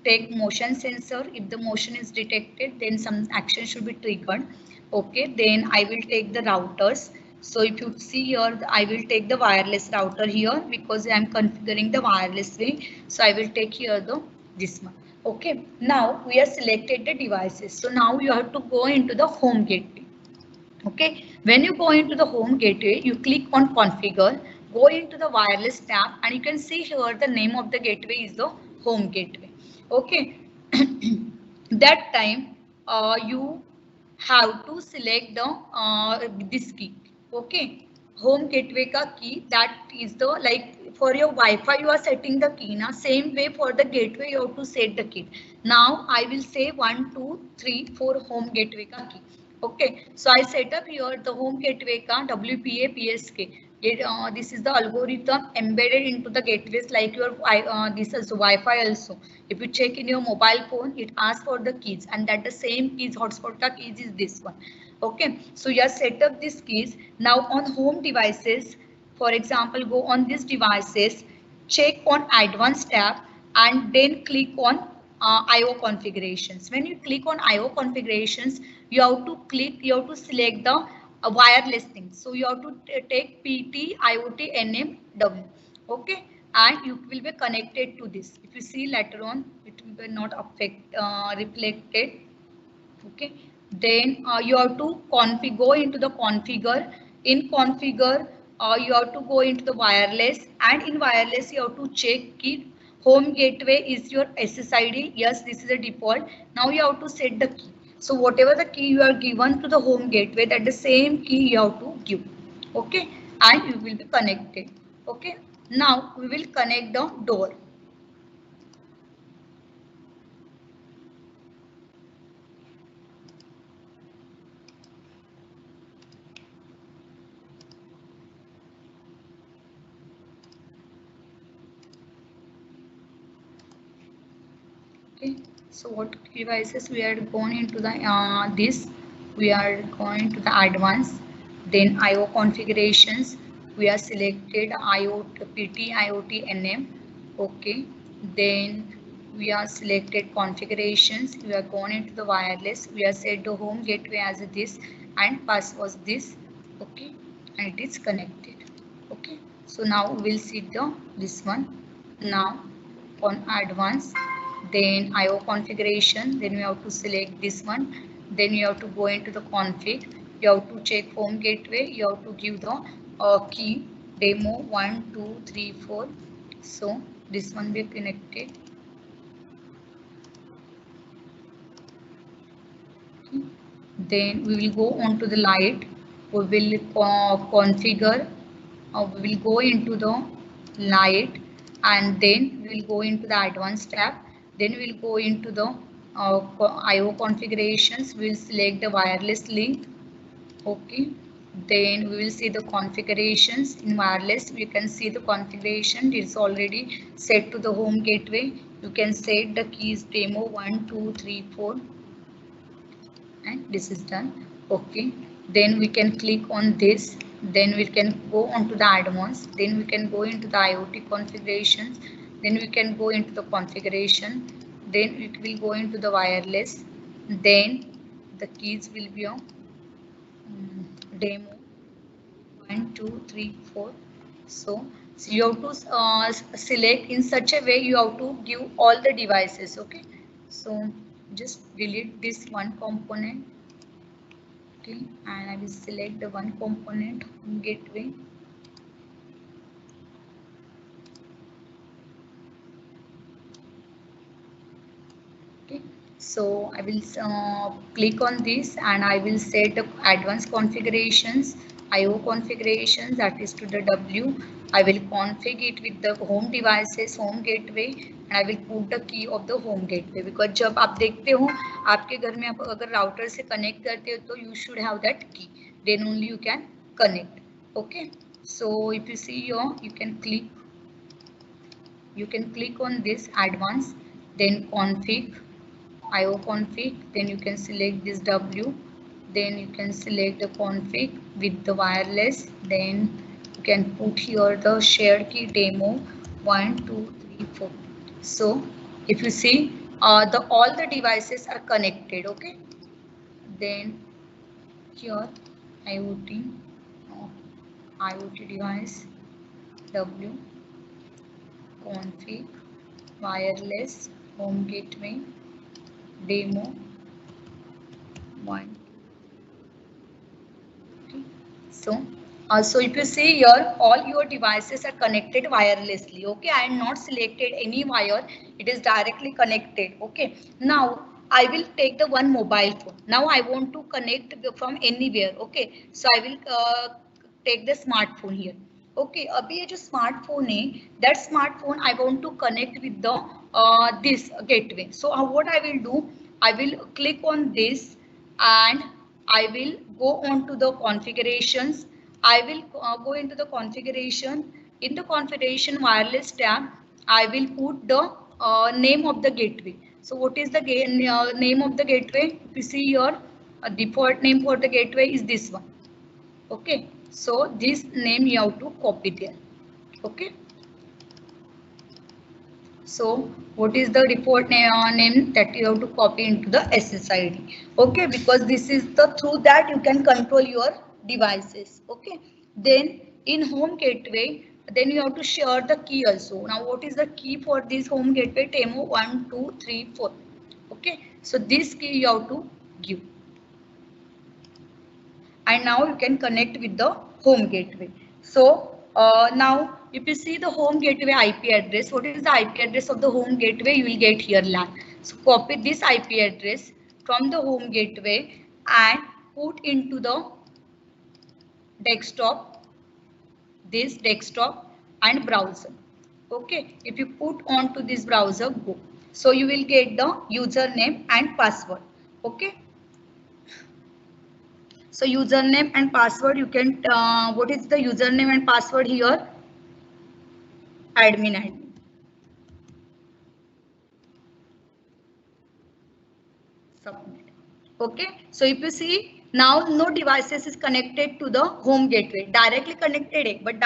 take motion sensor. If the motion is detected, then some action should be triggered. Okay, then I will take the routers. So if you see here, I will take the wireless router here because I am configuring the wireless way. So I will take here the this one. Okay, now we have selected the devices. So now you have to go into the home gateway. Okay, when you go into the home gateway, you click on configure, go into the wireless tab, and you can see here the name of the gateway is the home gateway. Okay, that time you have to select the this key. Okay, home gateway ka key, that is the, like for your Wi-Fi you are setting the key. Now same way for the gateway you have to set the key. Now I will say 1 2 3 4 home gateway ka key. Okay, so I set up here the home gateway ka WPA PSK. This is the algorithm embedded into the gateways, like your this is Wi-Fi also. If you check in your mobile phone, it asks for the keys, and that the same keys, hotspot ka keys is this one. Okay, so you have set up these keys. Now on home devices, for example, go on these devices, check on advanced tab, and then click on IO configurations. When you click on IO configurations, you have to select the wireless thing. So you have to take PT IoT NMW. Okay, and you will be connected to this. If you see later on, it will be not reflected. Okay, then you have to go into the configure. In configure, you have to go into the wireless, and in wireless you have to check key. Home gateway is your SSID. Yes, this is a default. Now you have to set the key. So whatever the key you are given to the home gateway, that the same key you have to give. Okay, and you will be connected. Okay, now we will connect the door. Okay, so what devices we are going into the this, we are going to the advanced, then IO configurations, we are selected IoT PT IoT NM. Okay, then we are selected configurations, we are going into the wireless, we are set the home gateway as this, and pass was this. Okay, and it is connected. Okay, so now we will see the this one. Now on advanced, then IO configuration, then we have to select this one, then you have to go into the config, you have to check home gateway, you have to give the key demo 1 2 3 4. So this one be connected. Okay. Then we will go on to the light, we will configure, we will go into the light, and then we will go into the advanced tab, then we will go into the IO configurations, we will select the wireless link. Okay, then we will see the configurations. In wireless we can see the configuration, it's already set to the home gateway. You can set the keys demo 1 2 3 4, and this is done. Okay, then we can click on this, then we can go on to the advanced, then we can go into the IoT configurations, then we can go into the configuration, then it will go into the wireless, then the keys will be on demo 1 2 3 4. So So you have to select in such a way, you have to give all the devices. Okay, so just delete this one component. Okay, and I will select the one component, gateway. Okay, so I will click on this and I will set the advanced configurations, IO configurations, that is to the W. I will configure it with the home devices, home gateway, and I will put the key of the home gateway, because जब आप देखते हो आपके घर में आप अगर router से कनेक्ट करते हो तो you should have that key, then only you can connect. Okay, so if you see here, you can click on this advanced, then config, IO config, then you can select this W, then you can select the config with the wireless, then you can put here the shared key demo 1 2 3 4. So if you see, the all the devices are connected. Okay, then here IoT, uh, IoT device W, config, wireless, home gateway, demo 1. Okay. So if you see here, all your devices are connected wirelessly. Okay, I am not selected any wire, it is directly connected. Okay, now I will take the one mobile phone. Now I want to connect from anywhere. Okay, so I will take the smartphone here. Okay, अभी ये जो smartphone है, that smartphone I want to connect with the this gateway. So what I will do, I will click on this and I will go on to the configurations. I will go into the configuration. In the configuration wireless tab, I will put the name of the gateway. So what is the name of the gateway? If you see here, a default name for the gateway is this one. Okay, so this name you have to copy there. Okay, so what is the report name that you have to copy into the SSID? Okay, because this is the through that you can control your devices. Okay, then in home gateway, then you have to share the key also. Now what is the key for this home gateway? Demo 1 2 3 4. Okay, so this key you have to give, and now you can connect with the home gateway. So now if you see the home gateway IP address, what is the IP address of the home gateway? You will get here LAN. So copy this IP address from the home gateway and put into the desktop, this desktop and browser. Okay, if you put on to this browser, go. So you will get the username and password. Okay, so username and password, you can what is the username and password here? Admin. Submit. Okay, so if you see now, no devices is connected to the home gateway. Directly connected है, but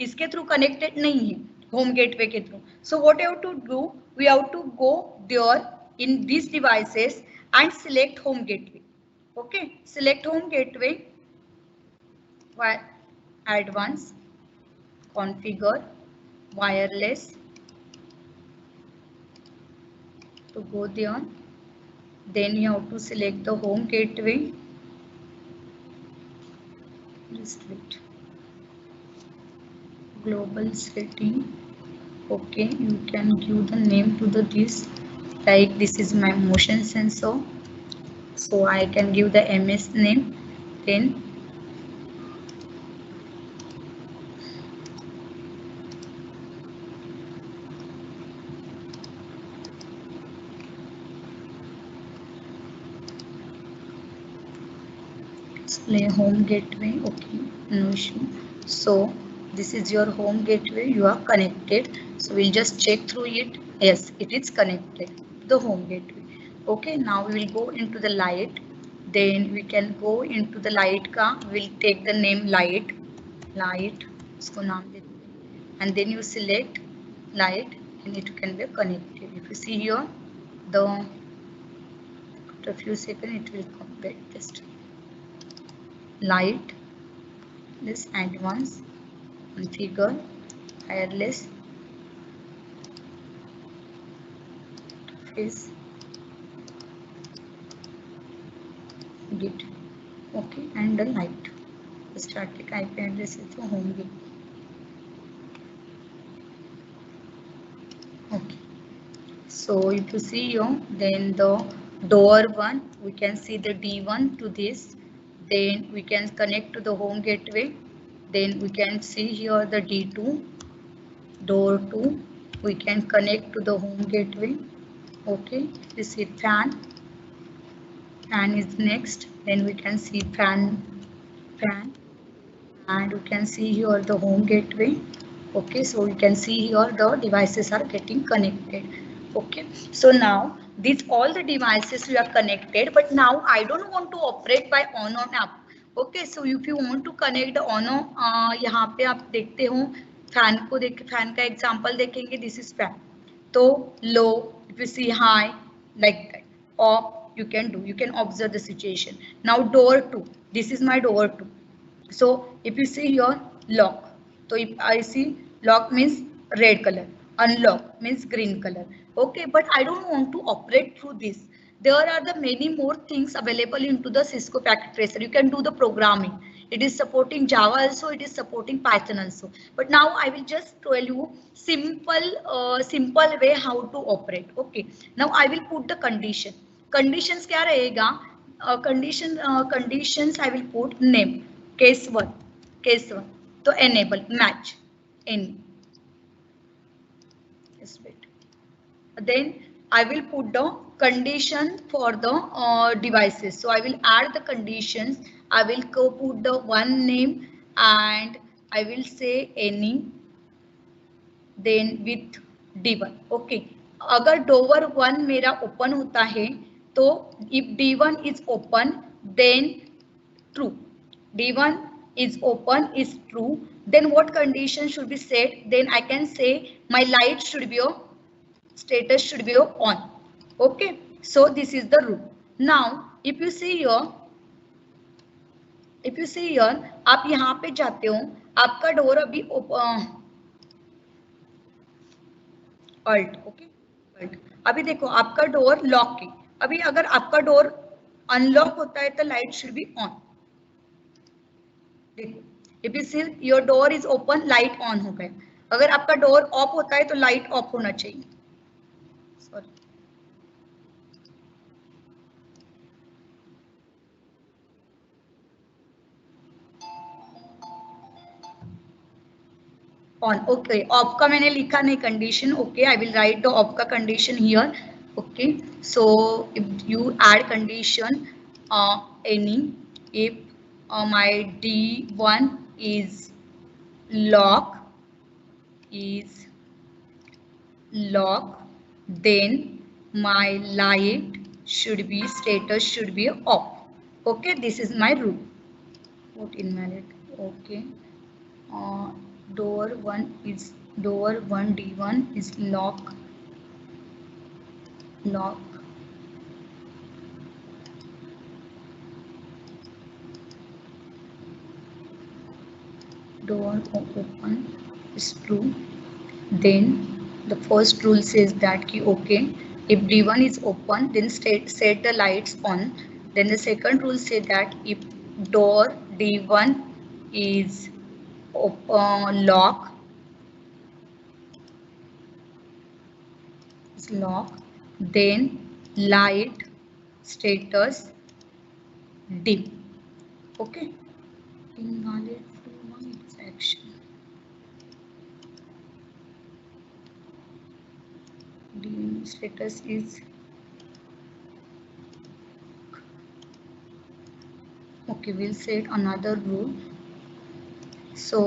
इसके through connected नहीं है, home gateway के through. So what you have to do? We have to go there in these devices and select home gateway. Okay, select home gateway. Advanced, configure, wireless, to go there. Then you have to select the home gateway. Just wait. Global setting. Okay, you can give the name to the this, like this is my motion sensor, so I can give the MS name. Then display home gateway. Okay, no issue. So this is your home gateway, you are connected. So we'll just check through it. Yes, it is connected to the home gateway. Okay, now we will go into the light. Then we can go into the light ka, we'll take the name light, उसको नाम देते हैं, and then you select light and it can be connected. If you see here, the after a few seconds it will come back. Just light, this advanced, configure, wireless is gate. Okay, and the light. The static IP address is the home gate. Okay. So if you see here, then the door 1, we can see the D1 to this. Then we can connect to the home gateway. Then we can see here the D2, door 2. We can connect to the home gateway. Okay, this is fan. Fan is next. Then we can see fan, and we can see here the home gateway. Okay, so you can see here the devices are getting connected. Okay, so now these all the devices we are connected, but now I don't want to operate by on app. Okay, so if you want to connect the on यहाँ पे आप देखते हो fan को देख fan का example देखेंगे this is fan तो लो if you see high like that off you can observe the situation. Now door 2, this is my door 2. So if you see here lock, so if I see lock means red color, unlock means green color. Okay, but I don't want to operate through this. There are the many more things available into the Cisco packet tracer. You can do the programming. It is supporting Java also, it is supporting Python also. But now I will just tell you simple way how to operate. Okay, now I will put the condition. Conditions क्या रहेगा? Conditions I will put name. Case 1, so enable match any. Just wait. Then I will put the condition for the devices. So I will add the conditions. I will go put the one name and I will say any, then with D1. Okay, अगर door 1 मेरा open होता है तो if D1 is open then true. D1 is open is true. Then what condition should be set? Then I can say my light should be status should be on. Okay, so this is the rule. Now if you see here आप यहाँ पे जाते हो आपका door अभी alt okay alt अभी देखो आपका डोर लॉक है. अभी अगर आपका डोर अनलॉक होता है तो लाइट शुड बी ऑन. देखो if you see your door is open light on हो गया. अगर आपका डोर ऑफ होता है तो लाइट ऑफ होना चाहिए. Sorry on. ओके ऑफ का मैंने लिखा नहीं condition. Okay I will write the of का condition here. Okay so if you add condition any if my D1 is lock then my light should be status should be off. Okay, this is my rule. Put invalid. Okay, door 1 D1 is lock door open is true. Then the first rule says that ki okay if D1 is open then set the lights on. Then the second rule says that if door D1 is lock then light status dim. Okay, invalid action. Dim status is okay. We'll set another rule. So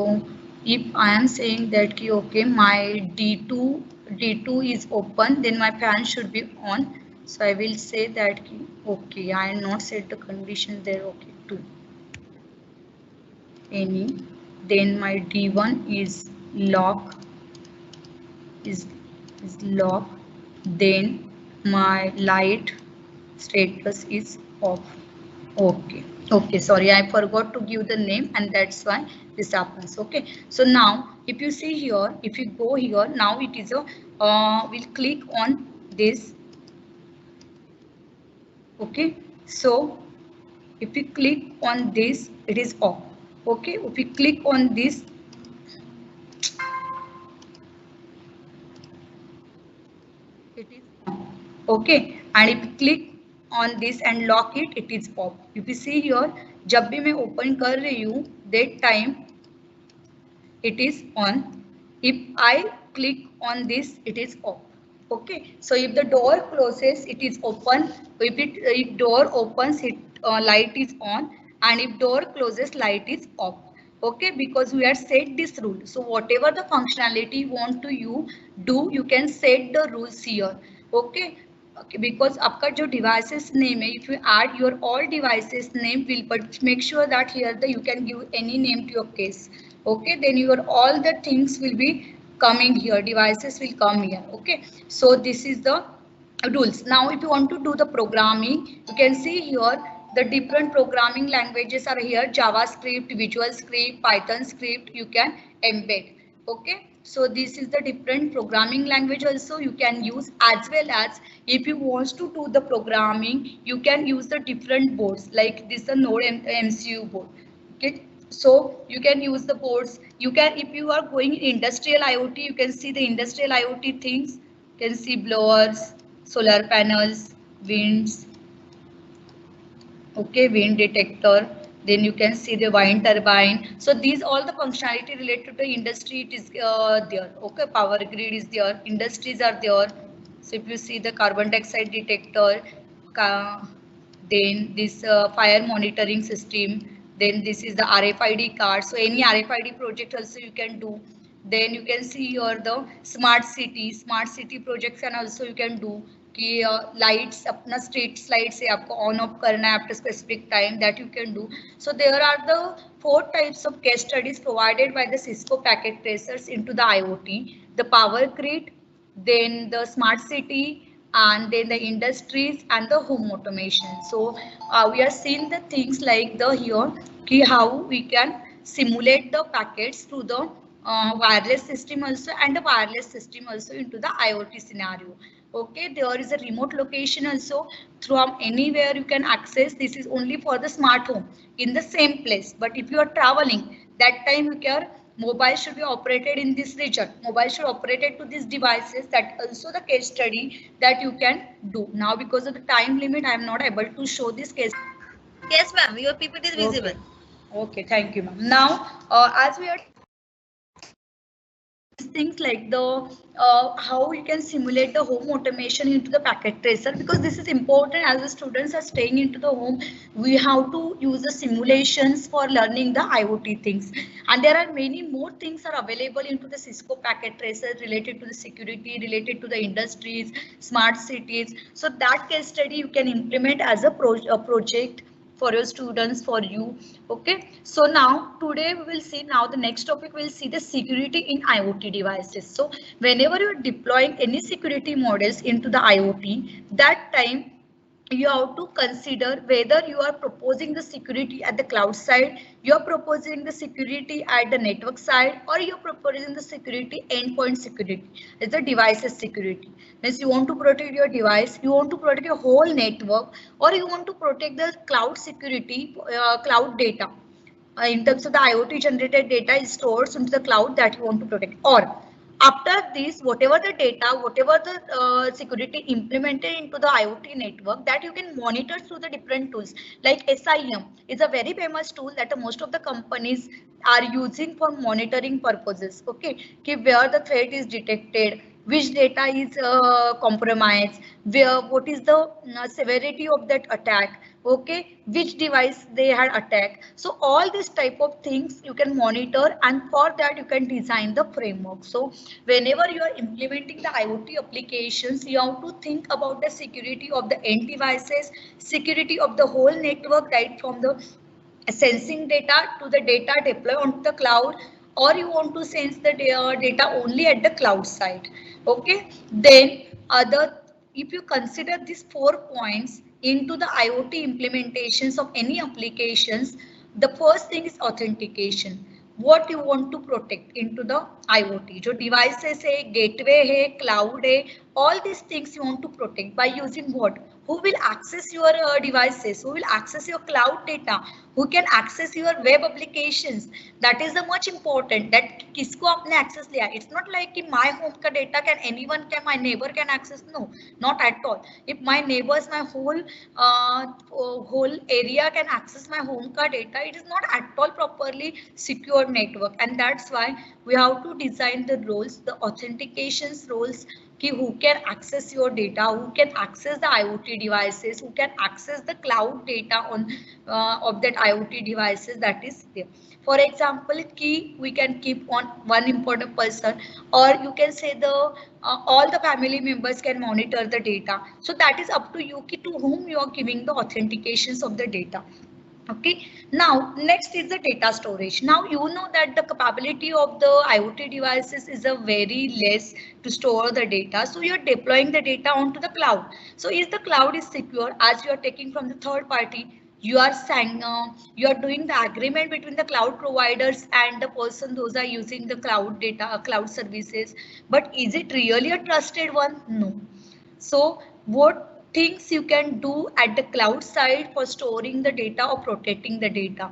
if I am saying that ki okay my D2 is open then my fan should be on. So I will say that ki okay I not set the condition there. Okay, 2 any. Then my D1 is lock then my light status is off. Okay, Okay, sorry, I forgot to give the name and that's why this happens. Okay, so now if you see here, if you go here, now it is a, we'll click on this. Okay, so if we click on this, it is off. Okay, if we click on this, it is on. Okay, and if you click on this and lock it, it is off. If you see here, जब भी मैं open कर रही हूँ, that time it is on. If I click on this, it is off. Okay, so if the door closes, it is open. If door opens, it light is on, and if door closes, light is off. Okay, because we have set this rule. So whatever the functionality you want to you can set the rules here. Okay, okay, because आपका जो devices name है, if you add your all devices name, will but make sure that here the you can give any name to your case. Okay, then your all the things will be coming here, devices will come here. Okay, so this is the rules. Now if you want to do the programming, you can see here the different programming languages are here: JavaScript, Visual Script, Python script, you can embed. Okay, so this is the different programming language also you can use, as well as if you want to do the programming, you can use the different boards like this, the Node MCU board. Okay, so you can use the boards. You can, if you are going industrial IoT, you can see the industrial IoT things. You can see blowers, solar panels, winds. Okay, wind detector, then you can see the wind turbine. So these all the functionality related to industry, it is there. Okay, power grid is there, industries are there. So if you see the carbon dioxide detector, then this fire monitoring system, then this is the RFID card. So any RFID project also you can do. Then you can see here the smart city projects, and also you can do कि lights अपना street light से आपको on off करना है after specific time, that you can do. So there are the 4 types of case studies provided by the Cisco packet tracers into the IoT: the power grid, then the smart city, and then the industries and the home automation. So we are seeing the things like the here ki how we can simulate the packets through the wireless system also, and the wireless system also into the IoT scenario. Okay, there is a remote location also, from anywhere you can access. This is only for the smart home in the same place, but if you are traveling, that time you can, mobile should be operated in this region, mobile should operated to these devices. That also the case study that you can do. Now because of the time limit, I am not able to show this case. Yes, ma'am. Your PPT is visible. Okay, okay, thank you, ma'am. Now as we are things like the how you can simulate the home automation into the packet tracer, because this is important. As the students are staying into the home, we have to use the simulations for learning the IoT things, and there are many more things are available into the Cisco packet tracer related to the security, related to the industries, smart cities. So that case study you can implement as a project for your students, for you. Okay, so now today we will see, now the next topic we'll see the security in IoT devices. So whenever you're deploying any security models into the IoT, that time you have to consider whether you are proposing the security at the cloud side, you are proposing the security at the network side, or you are proposing the security endpoint security. It's the devices security. Means you want to protect your device, you want to protect your whole network, or you want to protect the cloud security, cloud data. In terms of the IoT generated data is stored into the cloud that you want to protect, or after this, whatever the data, whatever the security implemented into the IoT network, that you can monitor through the different tools. Like SIEM is a very famous tool that most of the companies are using for monitoring purposes. Okay, where the threat is detected, which data is compromised, where what is the severity of that attack. Okay, which device they had attacked. So all these type of things you can monitor, and for that you can design the framework. So whenever you are implementing the IoT applications, you have to think about the security of the end devices, security of the whole network, right from the sensing data to the data deploy onto the cloud, or you want to sense the data only at the cloud side. Okay, then other, if you consider these 4 points, into the IoT implementations of any applications, the first thing is authentication. What you want to protect into the IoT, जो devices है, gateway है, cloud है, all these things you want to protect by using what? Who will access your devices? Who will access your cloud data? Who can access your web applications? That is the much important. That किसको आपने access लिया? It's not like कि my home का data can anyone can, my neighbor can access. No, not at all. If my neighbors, my whole area can access my home ka data, it is not at all properly secure network, and that's why we have to design the roles, the authentications roles, ki who can access your data, who can access the IoT devices, who can access the cloud data on of that IoT devices, that is there. For example, key we can keep on one important person, or you can say the all the family members can monitor the data. So that is up to you ki to whom you are giving the authentications of the data. Okay, now next is the data storage. Now you know that the capability of the IoT devices is a very less to store the data. So you're deploying the data onto the cloud. So is the cloud is secure as you are taking from the third party? You are saying you are doing the agreement between the cloud providers and the person those are using the cloud data, cloud services. But is it really a trusted one? No. So what things you can do at the cloud side for storing the data or protecting the data?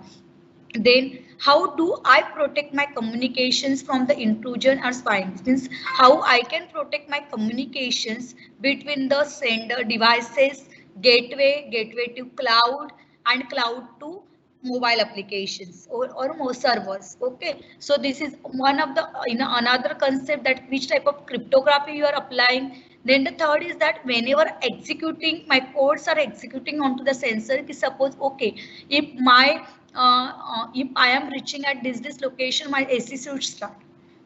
Then how do I protect my communications from the intrusion or spying? Means how I can protect my communications between the sender devices, gateway to cloud, and cloud to mobile applications or more servers. Okay, so this is one of the another concept, that which type of cryptography you are applying. Then the third is that whenever executing, my codes are executing onto the sensor, suppose okay, if I am reaching at this location, my AC should start.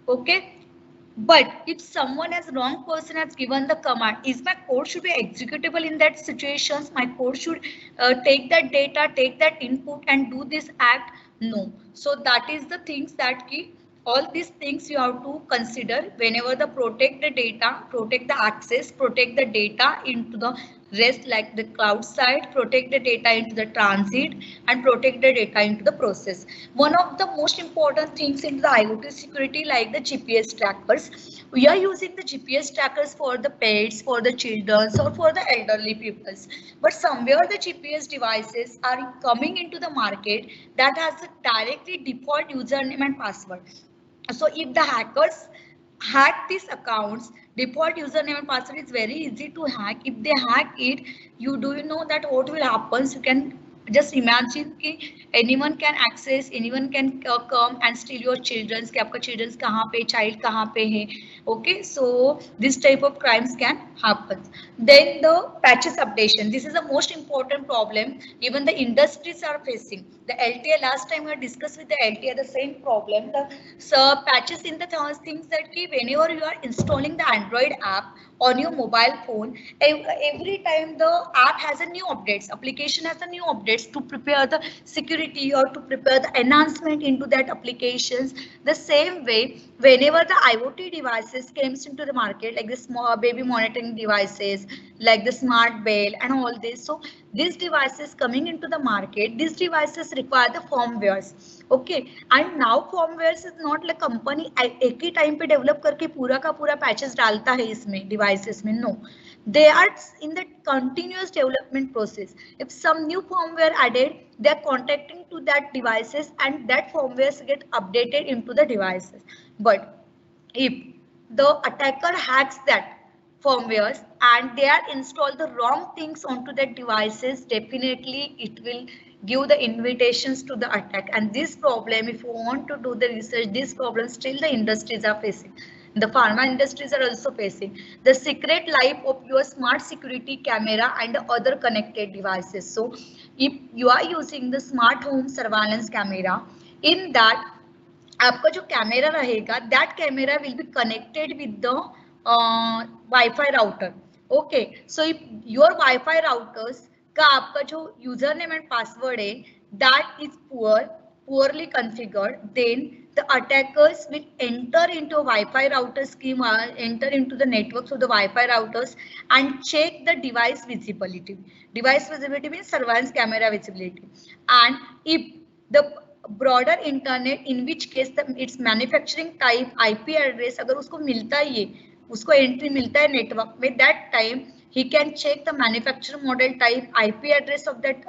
Okay, but if someone has wrong person has given the command, is my code should be executable in that situations? My code should take that data, take that input and do this act? No. So that is the things that key. All these things you have to consider whenever the protect the data, protect the access, protect the data into the rest like the cloud side, protect the data into the transit, and protect the data into the process. One of the most important things in the IoT security, like the GPS trackers. We are using the GPS trackers for the pets, for the children, or for the elderly peoples. But somewhere the GPS devices are coming into the market that has a directly default username and password. So if the hackers hack these accounts, default username and password is very easy to hack. If they hack it, you know that what will happen? You can just imagine कि anyone can access, anyone can come and steal your children's, कि आपका children's कहाँ पे, child कहाँ पे है. Okay, so this type of crimes can happen. Then the patches updation. This is the most important problem. Even the industries are facing. The LTA, last time we discussed with the LTA the same problem. The patches in the things that whenever you are installing the Android app on your mobile phone, every time the app has a new updates, application has a new updates to prepare the security or to prepare the enhancement into that applications. The same way, whenever the IoT devices comes into the market, like the small baby monitoring devices, like the smart bell and all this, so these devices coming into the market, these devices require the firmwares. Okay, and now firmwares is not like company एक ही time पे develop करके पूरा का पूरा patches डालता है इसमें devices में. No, they are in the continuous development process. If some new firmware added, they are contacting to that devices and that firmwares get updated into the devices. But if the attacker hacks that firmwares and they are installed the wrong things onto the devices, definitely it will give the invitations to the attack. And this problem, if you want to do the research, this problem still the industries are facing. The pharma industries are also facing the secret life of your smart security camera and other connected devices. So if you are using the smart home surveillance camera, in that आपका जो camera रहेगा, that camera will be connected with the Wi-Fi router. Okay, so if your Wi-Fi routers का आपका जो user name and password है that is poorly configured, then the attackers will enter into a Wi-Fi router scheme, enter into the networks of the Wi-Fi routers and check the device visibility. Device visibility means surveillance camera visibility. And if the broader internet, in which case its manufacturing type IP address अगर उसको मिलता है, ये उसको entry मिलता है network में, that time he can check the manufacturer model type, IP address of that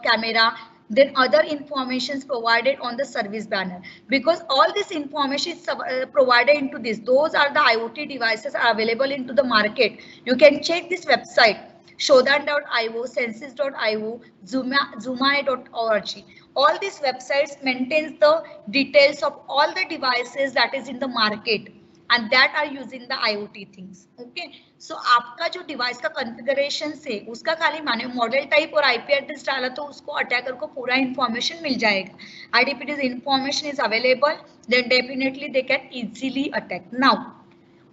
camera, then other informations provided on the service banner, because all this information is provided into this. Those are the IoT devices are available into the market. You can check this website, shodan.io, census.io, zumai.org. All these websites maintains the details of all the devices that is in the market and that are using the IoT things. Okay, so आपका जो device का configuration से उसका खाली माने model type और IP address डाला तो उसको अटैकर को पूरा इंफॉर्मेशन मिल जाएगा. And if it is information is available, then definitely they can easily attack. Now,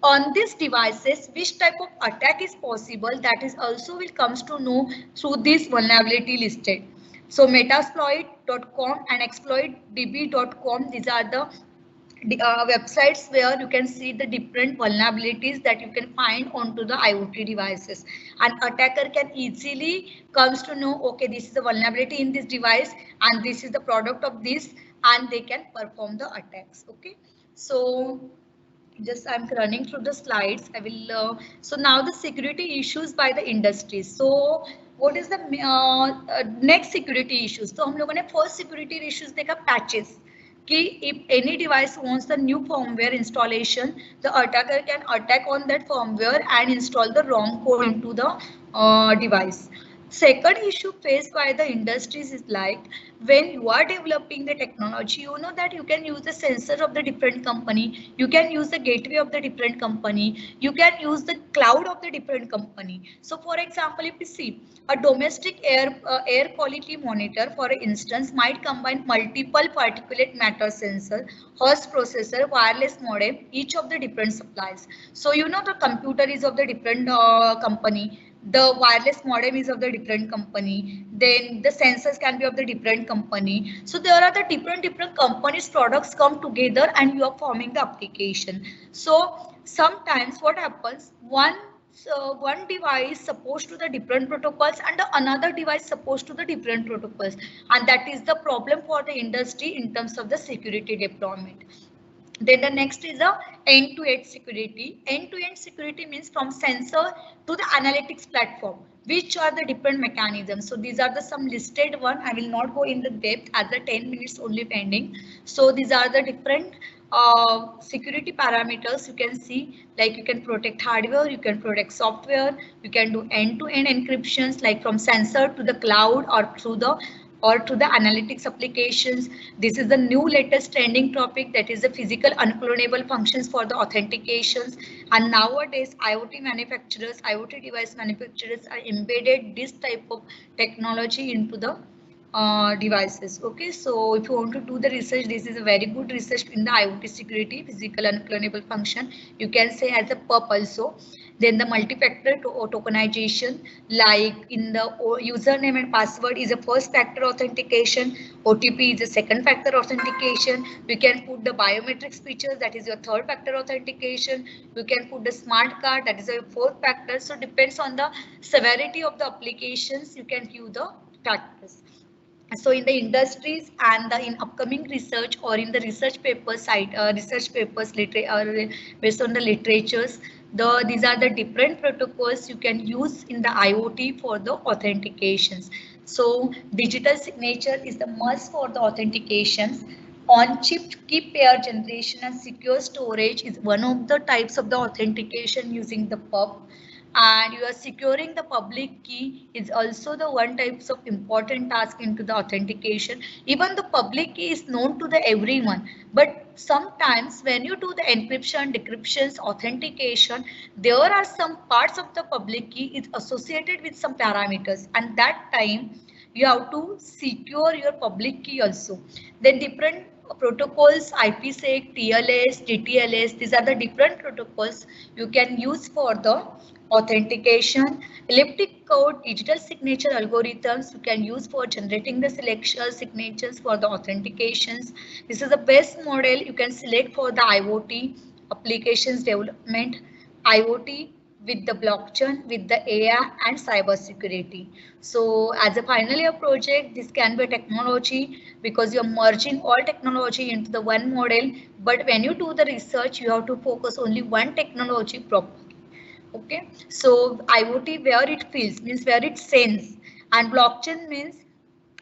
on these devices, which type of attack is possible, that is also will comes to know through this vulnerability listed. So metasploit.com and exploitdb.com, these are the websites where you can see the different vulnerabilities that you can find onto the IoT devices, and attacker can easily comes to know, okay, this is the vulnerability in this device and this is the product of this, and they can perform the attacks. Okay, so just I'm running through the slides. I will so now the security issues by the industry. So what is the next security issues? तो हम लोगों ने first security issues देखा patches. If any device wants the new firmware installation, the attacker can attack on that firmware and install the wrong code into the device. Second issue faced by the industries is like when you are developing the technology, you know that you can use the sensor of the different company, you can use the gateway of the different company, you can use the cloud of the different company. So for example, if you see a domestic air quality monitor, for instance, might combine multiple particulate matter sensor, host processor, wireless modem, each of the different supplies. So you know the computer is of the different company, the wireless modem is of the different company, then the sensors can be of the different company. So there are the different companies products come together and you are forming the application. So sometimes what happens, one device supposed to the different protocols and the another device supposed to the different protocols, and that is the problem for the industry in terms of the security deployment. Then the next is the end-to-end security. End-to-end security means from sensor to the analytics platform, which are the different mechanisms. So these are the some listed one. I will not go in the depth as the 10 minutes only pending. So these are the different security parameters you can see, like you can protect hardware, you can protect software, you can do end-to-end encryptions like from sensor to the cloud or through the to the analytics applications. This is the new latest trending topic, that is the physical unclonable functions for the authentications. And nowadays IoT manufacturers, IoT device manufacturers are embedded this type of technology into the devices. Okay, so if you want to do the research, this is a very good research in the IoT security, physical unclonable function. You can say as a PUP also. Then the multi-factor tokenization, like in the username and password is a first factor authentication, OTP is a second factor authentication. We can put the biometrics features, that is your third factor authentication. You can put the smart card, that is your fourth factor. So depends on the severity of the applications, you can use the factors. So in the industries and in upcoming research or in the research papers site, research papers based on the literatures, these are the different protocols you can use in the IoT for the authentications. So digital signature is the must for the authentications. On-chip key pair generation and secure storage is one of the types of the authentication using the PUB. And you are securing the public key is also the one types of important task into the authentication. Even the public key is known to the everyone, but sometimes when you do the encryption, decryptions, authentication, there are some parts of the public key is associated with some parameters, and that time you have to secure your public key also. Then different protocols, IPsec, TLS, TTLS, these are the different protocols you can use for the authentication. Elliptic code digital signature algorithms you can use for generating the selection signatures for the authentications. This is the best model you can select for the IoT applications development, IoT with the blockchain, with the AI and cyber security. So as a final year project, this can be a technology because you're merging all technology into the one model. But when you do the research, you have to focus only one technology properly. Okay, so IoT where it feels means where it sends, and blockchain means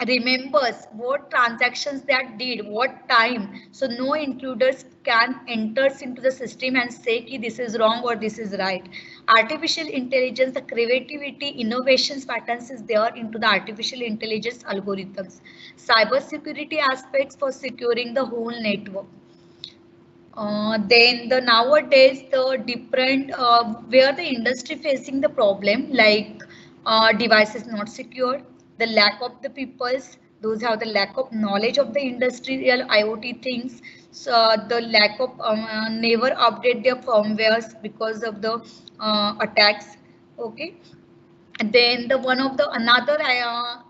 remembers what transactions they did, what time. So no intruders can enters into the system and say ki this is wrong or this is right. Artificial intelligence, the creativity, innovations patterns is there into the artificial intelligence algorithms. Cyber security aspects for securing the whole network. Then the nowadays the different where the industry facing the problem like devices not secure, the lack of the peoples, those have the lack of knowledge of the industrial IoT things, so the lack of never update their firmwares because of the attacks. Okay, and then the one of the another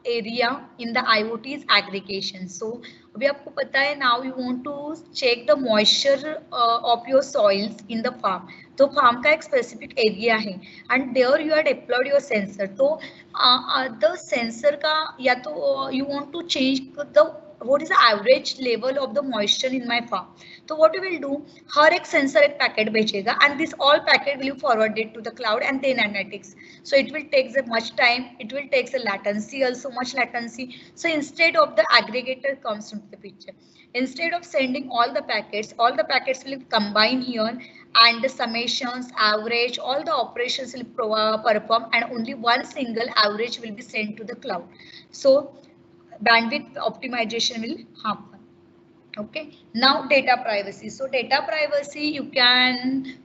area in the IoT is aggregation. So अभी आपको पता है now you want to check the moisture of your soils in the farm. तो farm का एक specific area है and there you are deployed your sensor. तो the sensor का या तो you want to change the what is the average level of the moisture in my farm. So what you will do, हर एक sensor एक packet भेजेगा and this all packet will be forwarded to the cloud and then analytics. So it will take much time, it will take the latency also much latency. So instead of the aggregator comes into the picture. Instead of sending all the packets will combine here and the summations, average, all the operations will perform and only one single average will be sent to the cloud. So bandwidth optimization will happen. Okay, now data privacy. So data privacy, you can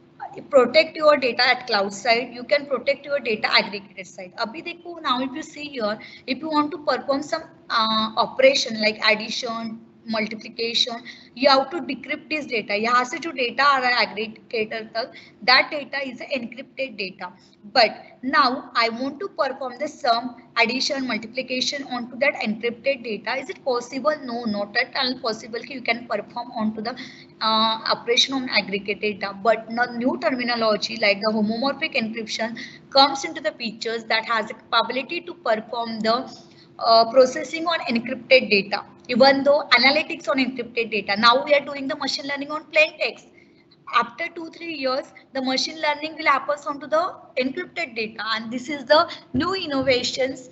protect your data at cloud side, you can protect your data aggregated side. Abhi dekho, now if you see here, if you want to perform some operation like addition, multiplication, you have to decrypt this data. यहाँ से जो data आ रहा है aggregator तक, that data is encrypted data. But now I want to perform the sum, addition, multiplication onto that encrypted data. Is it possible? No, not at all possible. You can perform onto the operation on aggregated data. But now new terminology like the homomorphic encryption comes into the pictures that has the capability to perform the processing on encrypted data, even though analytics on encrypted data. Now we are doing the machine learning on plain text. After 2-3 years, the machine learning will happen onto the encrypted data, and this is the new innovations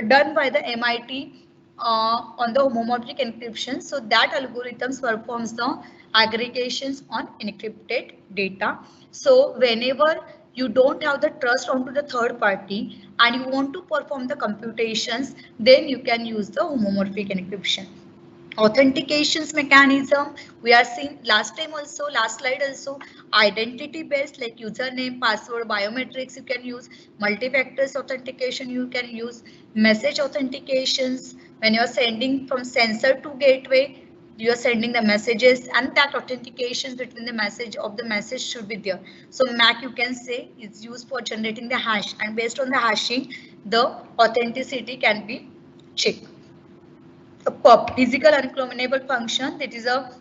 done by the MIT on the homomorphic encryption. So that algorithms performs the aggregations on encrypted data. So whenever you don't have the trust onto the third party and you want to perform the computations, then you can use the homomorphic encryption. Authentications mechanism, we are seeing last time also, last slide also, identity based like username, password, biometrics you can use, multi-factors authentication you can use, message authentications when you are sending from sensor to gateway, you are sending the messages and that authentications between the message should be there. So MAC you can say is used for generating the hash and based on the hashing the authenticity can be checked. A PUP, physical unclonable function, that is a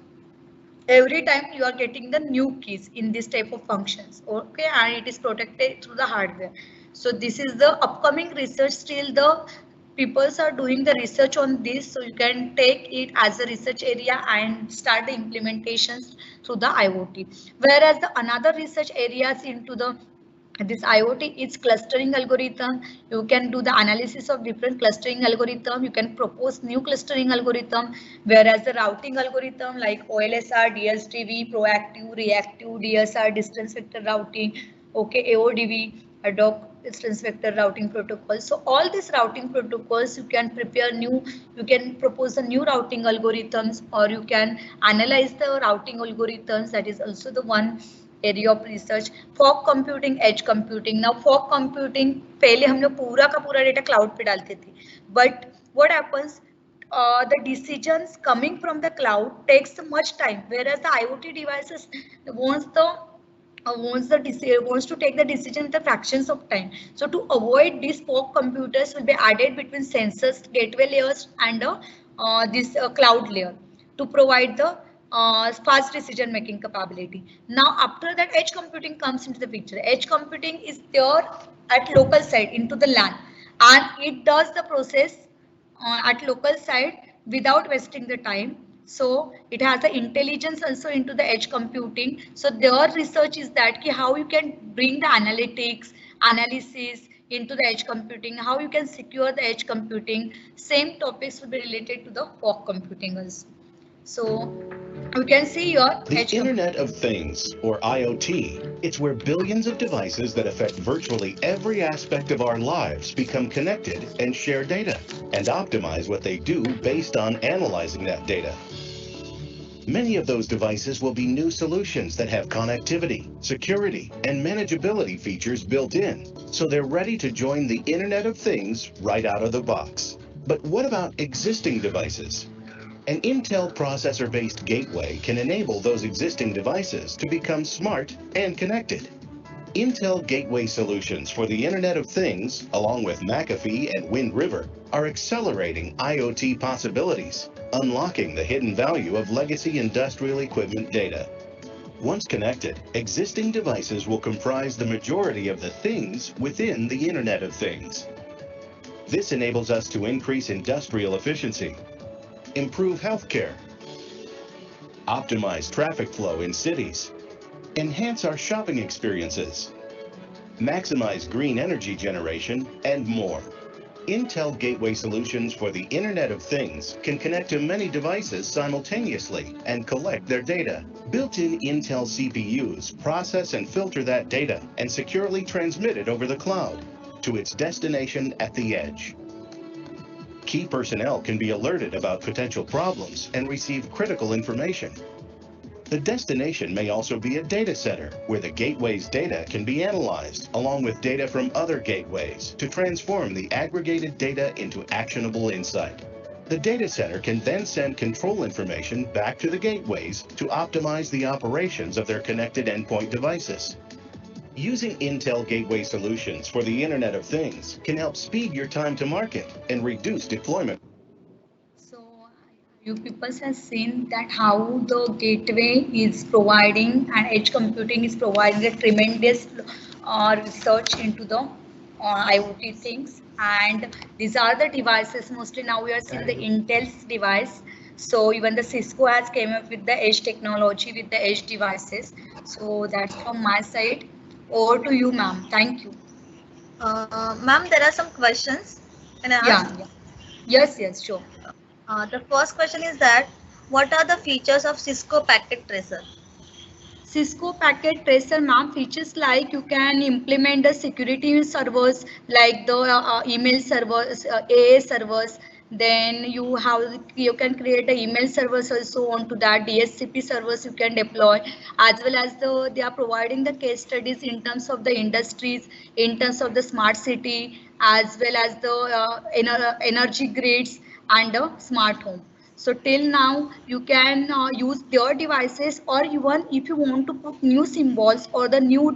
every time you are getting the new keys in this type of functions, okay, and it is protected through the hardware. So this is the upcoming research, still the peoples are doing the research on this, so you can take it as a research area and start the implementations through the IoT. Whereas the another research areas into the this IoT is clustering algorithm. You can do the analysis of different clustering algorithm. You can propose new clustering algorithm. Whereas the routing algorithm like OLSR, DSTV, proactive, reactive, DSR, distance vector routing, okay, AODV, ad hoc distance vector routing protocol. So all these routing protocols you can prepare new, you can propose the new routing algorithms or you can analyze the routing algorithms. That is also the one area of research. Fog computing, edge computing. Now fog computing पहले हम लोग पूरा का पूरा data cloud पे डालते थे, but what happens the decisions coming from the cloud takes much time, whereas the IoT devices wants the wants to take the decision with the fractions of time. So to avoid this, fog computers will be added between sensors, gateway layers, and this cloud layer to provide the fast decision making capability. Now after that, edge computing comes into the picture. Edge computing is there at local site into the LAN, and it does the process at local site without wasting the time. So it has the intelligence also into the edge computing. So their research is that how you can bring the analytics analysis into the edge computing, how you can secure the edge computing. Same topics will be related to the fog computing also. So you can see your The edge Internet of computing. Things, or IoT, it's where billions of devices that affect virtually every aspect of our lives become connected and share data, and optimize what they do based on analyzing that data. Many of those devices will be new solutions that have connectivity, security, and manageability features built in, so they're ready to join the Internet of Things right out of the box. But what about existing devices? An Intel processor-based gateway can enable those existing devices to become smart and connected. Intel Gateway Solutions for the Internet of Things, along with McAfee and Wind River, are accelerating IoT possibilities, unlocking the hidden value of legacy industrial equipment data. Once connected, existing devices will comprise the majority of the things within the Internet of Things. This enables us to increase industrial efficiency, improve healthcare, optimize traffic flow in cities, enhance our shopping experiences, maximize green energy generation, and more. Intel Gateway Solutions for the Internet of Things can connect to many devices simultaneously and collect their data. Built-in Intel CPUs process and filter that data and securely transmit it over the cloud to its destination at the edge. Key personnel can be alerted about potential problems and receive critical information. The destination may also be a data center where the gateway's data can be analyzed along with data from other gateways to transform the aggregated data into actionable insight. The data center can then send control information back to the gateways to optimize the operations of their connected endpoint devices. Using Intel Gateway Solutions for the Internet of Things can help speed your time to market and reduce deployment. So you people have seen that how the gateway is providing and edge computing is providing a tremendous research into the IoT things, and these are the devices. Mostly now we are seeing the Intel's device. So even the Cisco has came up with the edge technology with the edge devices. So that's from my side. Over to you, ma'am. Thank you. Ma'am, there are some questions. Can I ask? Yeah. Yes, yes, sure. The first question is that what are the features of Cisco Packet Tracer? Cisco Packet Tracer, ma'am, features like you can implement the security servers like the email servers, AA servers. Then you can create the email servers also onto that. DSCP servers you can deploy, as well as they are providing the case studies in terms of the industries, in terms of the smart city, as well as the energy grids and the smart home. So till now you can use their devices, or even if you want to put new symbols or the new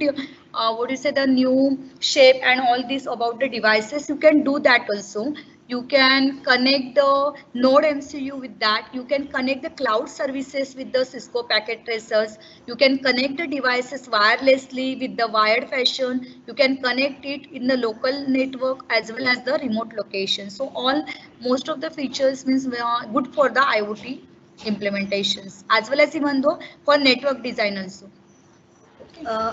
what do you say, the new shape and all this about the devices, you can do that also. You can connect the node MCU with that. You can connect the cloud services with the Cisco packet tracers. You can connect the devices wirelessly with the wired fashion. You can connect it in the local network as well as the remote location. So all most of the features means good for the IoT implementations, as well as even though for network design also.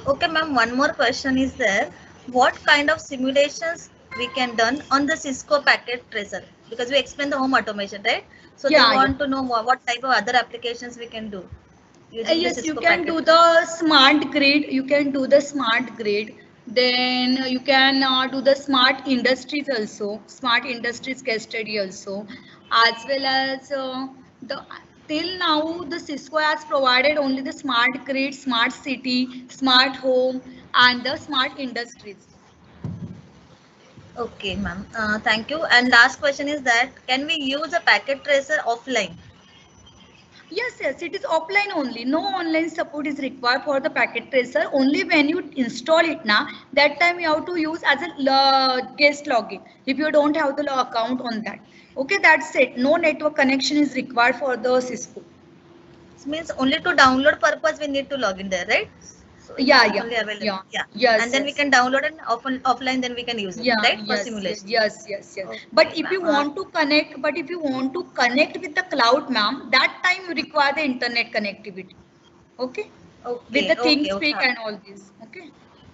Okay, ma'am, one more question is there. What kind of simulations we can done on the Cisco Packet Tracer? Because we explained the home automation, right? So they Yeah, want to know what type of other applications we can do using the yes, you Cisco can Packet do Tracer. the smart grid. You can do the smart grid. Then you can do the smart industries also, smart industries case study also, as well as the till now the Cisco has provided only the smart grid, smart city, smart home, and the smart industries. Okay, ma'am. Thank you. And last question is that can we use a packet tracer offline? Yes, it is offline only. No online support is required for the packet tracer. Only when you install it now, that time you have to use as a guest login. If you don't have the account on that. Okay, that's it. No network connection is required for the Cisco. It means only to download purpose we need to log in there, right? So it's Yeah, only available. yeah. Yeah. And Yes, then we yes. can download and offline then we can use it, Yeah, right? For yes, simulation. yes. But Okay, if you ma'am. want to connect, with the cloud, ma'am, that time you require the internet connectivity. Okay, with the Okay. ThinkSpeak and all this. Okay.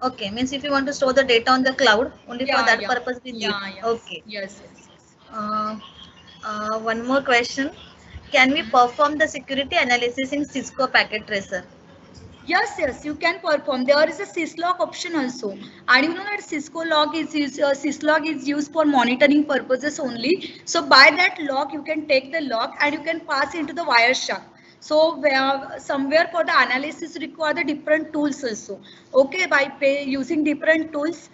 Okay, means if you want to store the data on the cloud, only for that Yeah, purpose we need. yes, Okay. yes. Uh, One more question. Can we perform the security analysis in Cisco Packet Tracer? Yes, you can perform. There is a syslog option also, and you know that syslog is used for monitoring purposes only. So by that log, you can take the log and you can pass into the Wireshark. So where somewhere for the analysis require the different tools also. Okay, using different tools,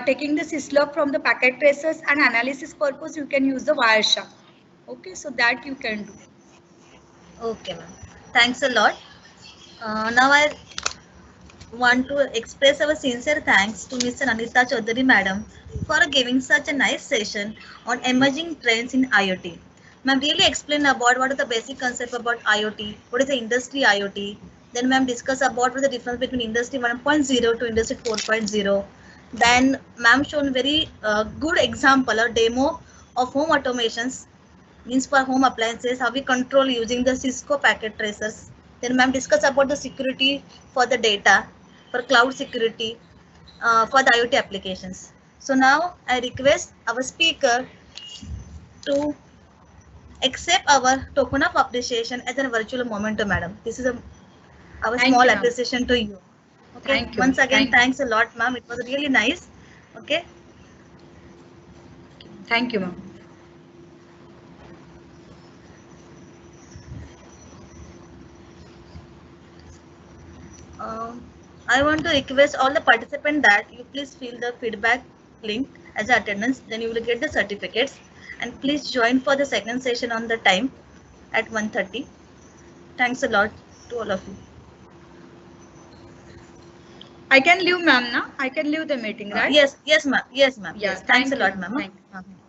taking the syslog from the packet tracers and analysis purpose, you can use the Wireshark. Okay, so that you can do. Okay, ma'am. Thanks a lot. Now I want to express our sincere thanks to Mr. Anita Chaudhari Madam for giving such a nice session on emerging trends in IoT. Ma'am really explained about what are the basic concept about IoT, what is the industry IoT. Then ma'am discuss about what is the difference between industry 1.0 to industry 4.0. Then ma'am shown very good example or demo of home automations means for home appliances, how we control using the Cisco packet tracers. Then ma'am discuss about the security for the data, for cloud security, for the IoT applications. So now I request our speaker to accept our token of appreciation as a virtual moment, madam. This is our Thank small you, ma'am. appreciation to you. Okay. Thank you. Once again, Thank you. thanks a lot, ma'am. It was really nice. Okay. Thank you, ma'am. Um, I want to request all the participants that you please fill the feedback link as attendance, then you will get the certificates. And please join for the second session on the time at 1:30. Thanks a lot to all of you. I can leave, ma'am, now. I can leave the meeting, right? Yes, ma'am. Yes, ma'am. Yeah, Yes. Thanks a thank you, lot, ma'am. ma'am. Thank you.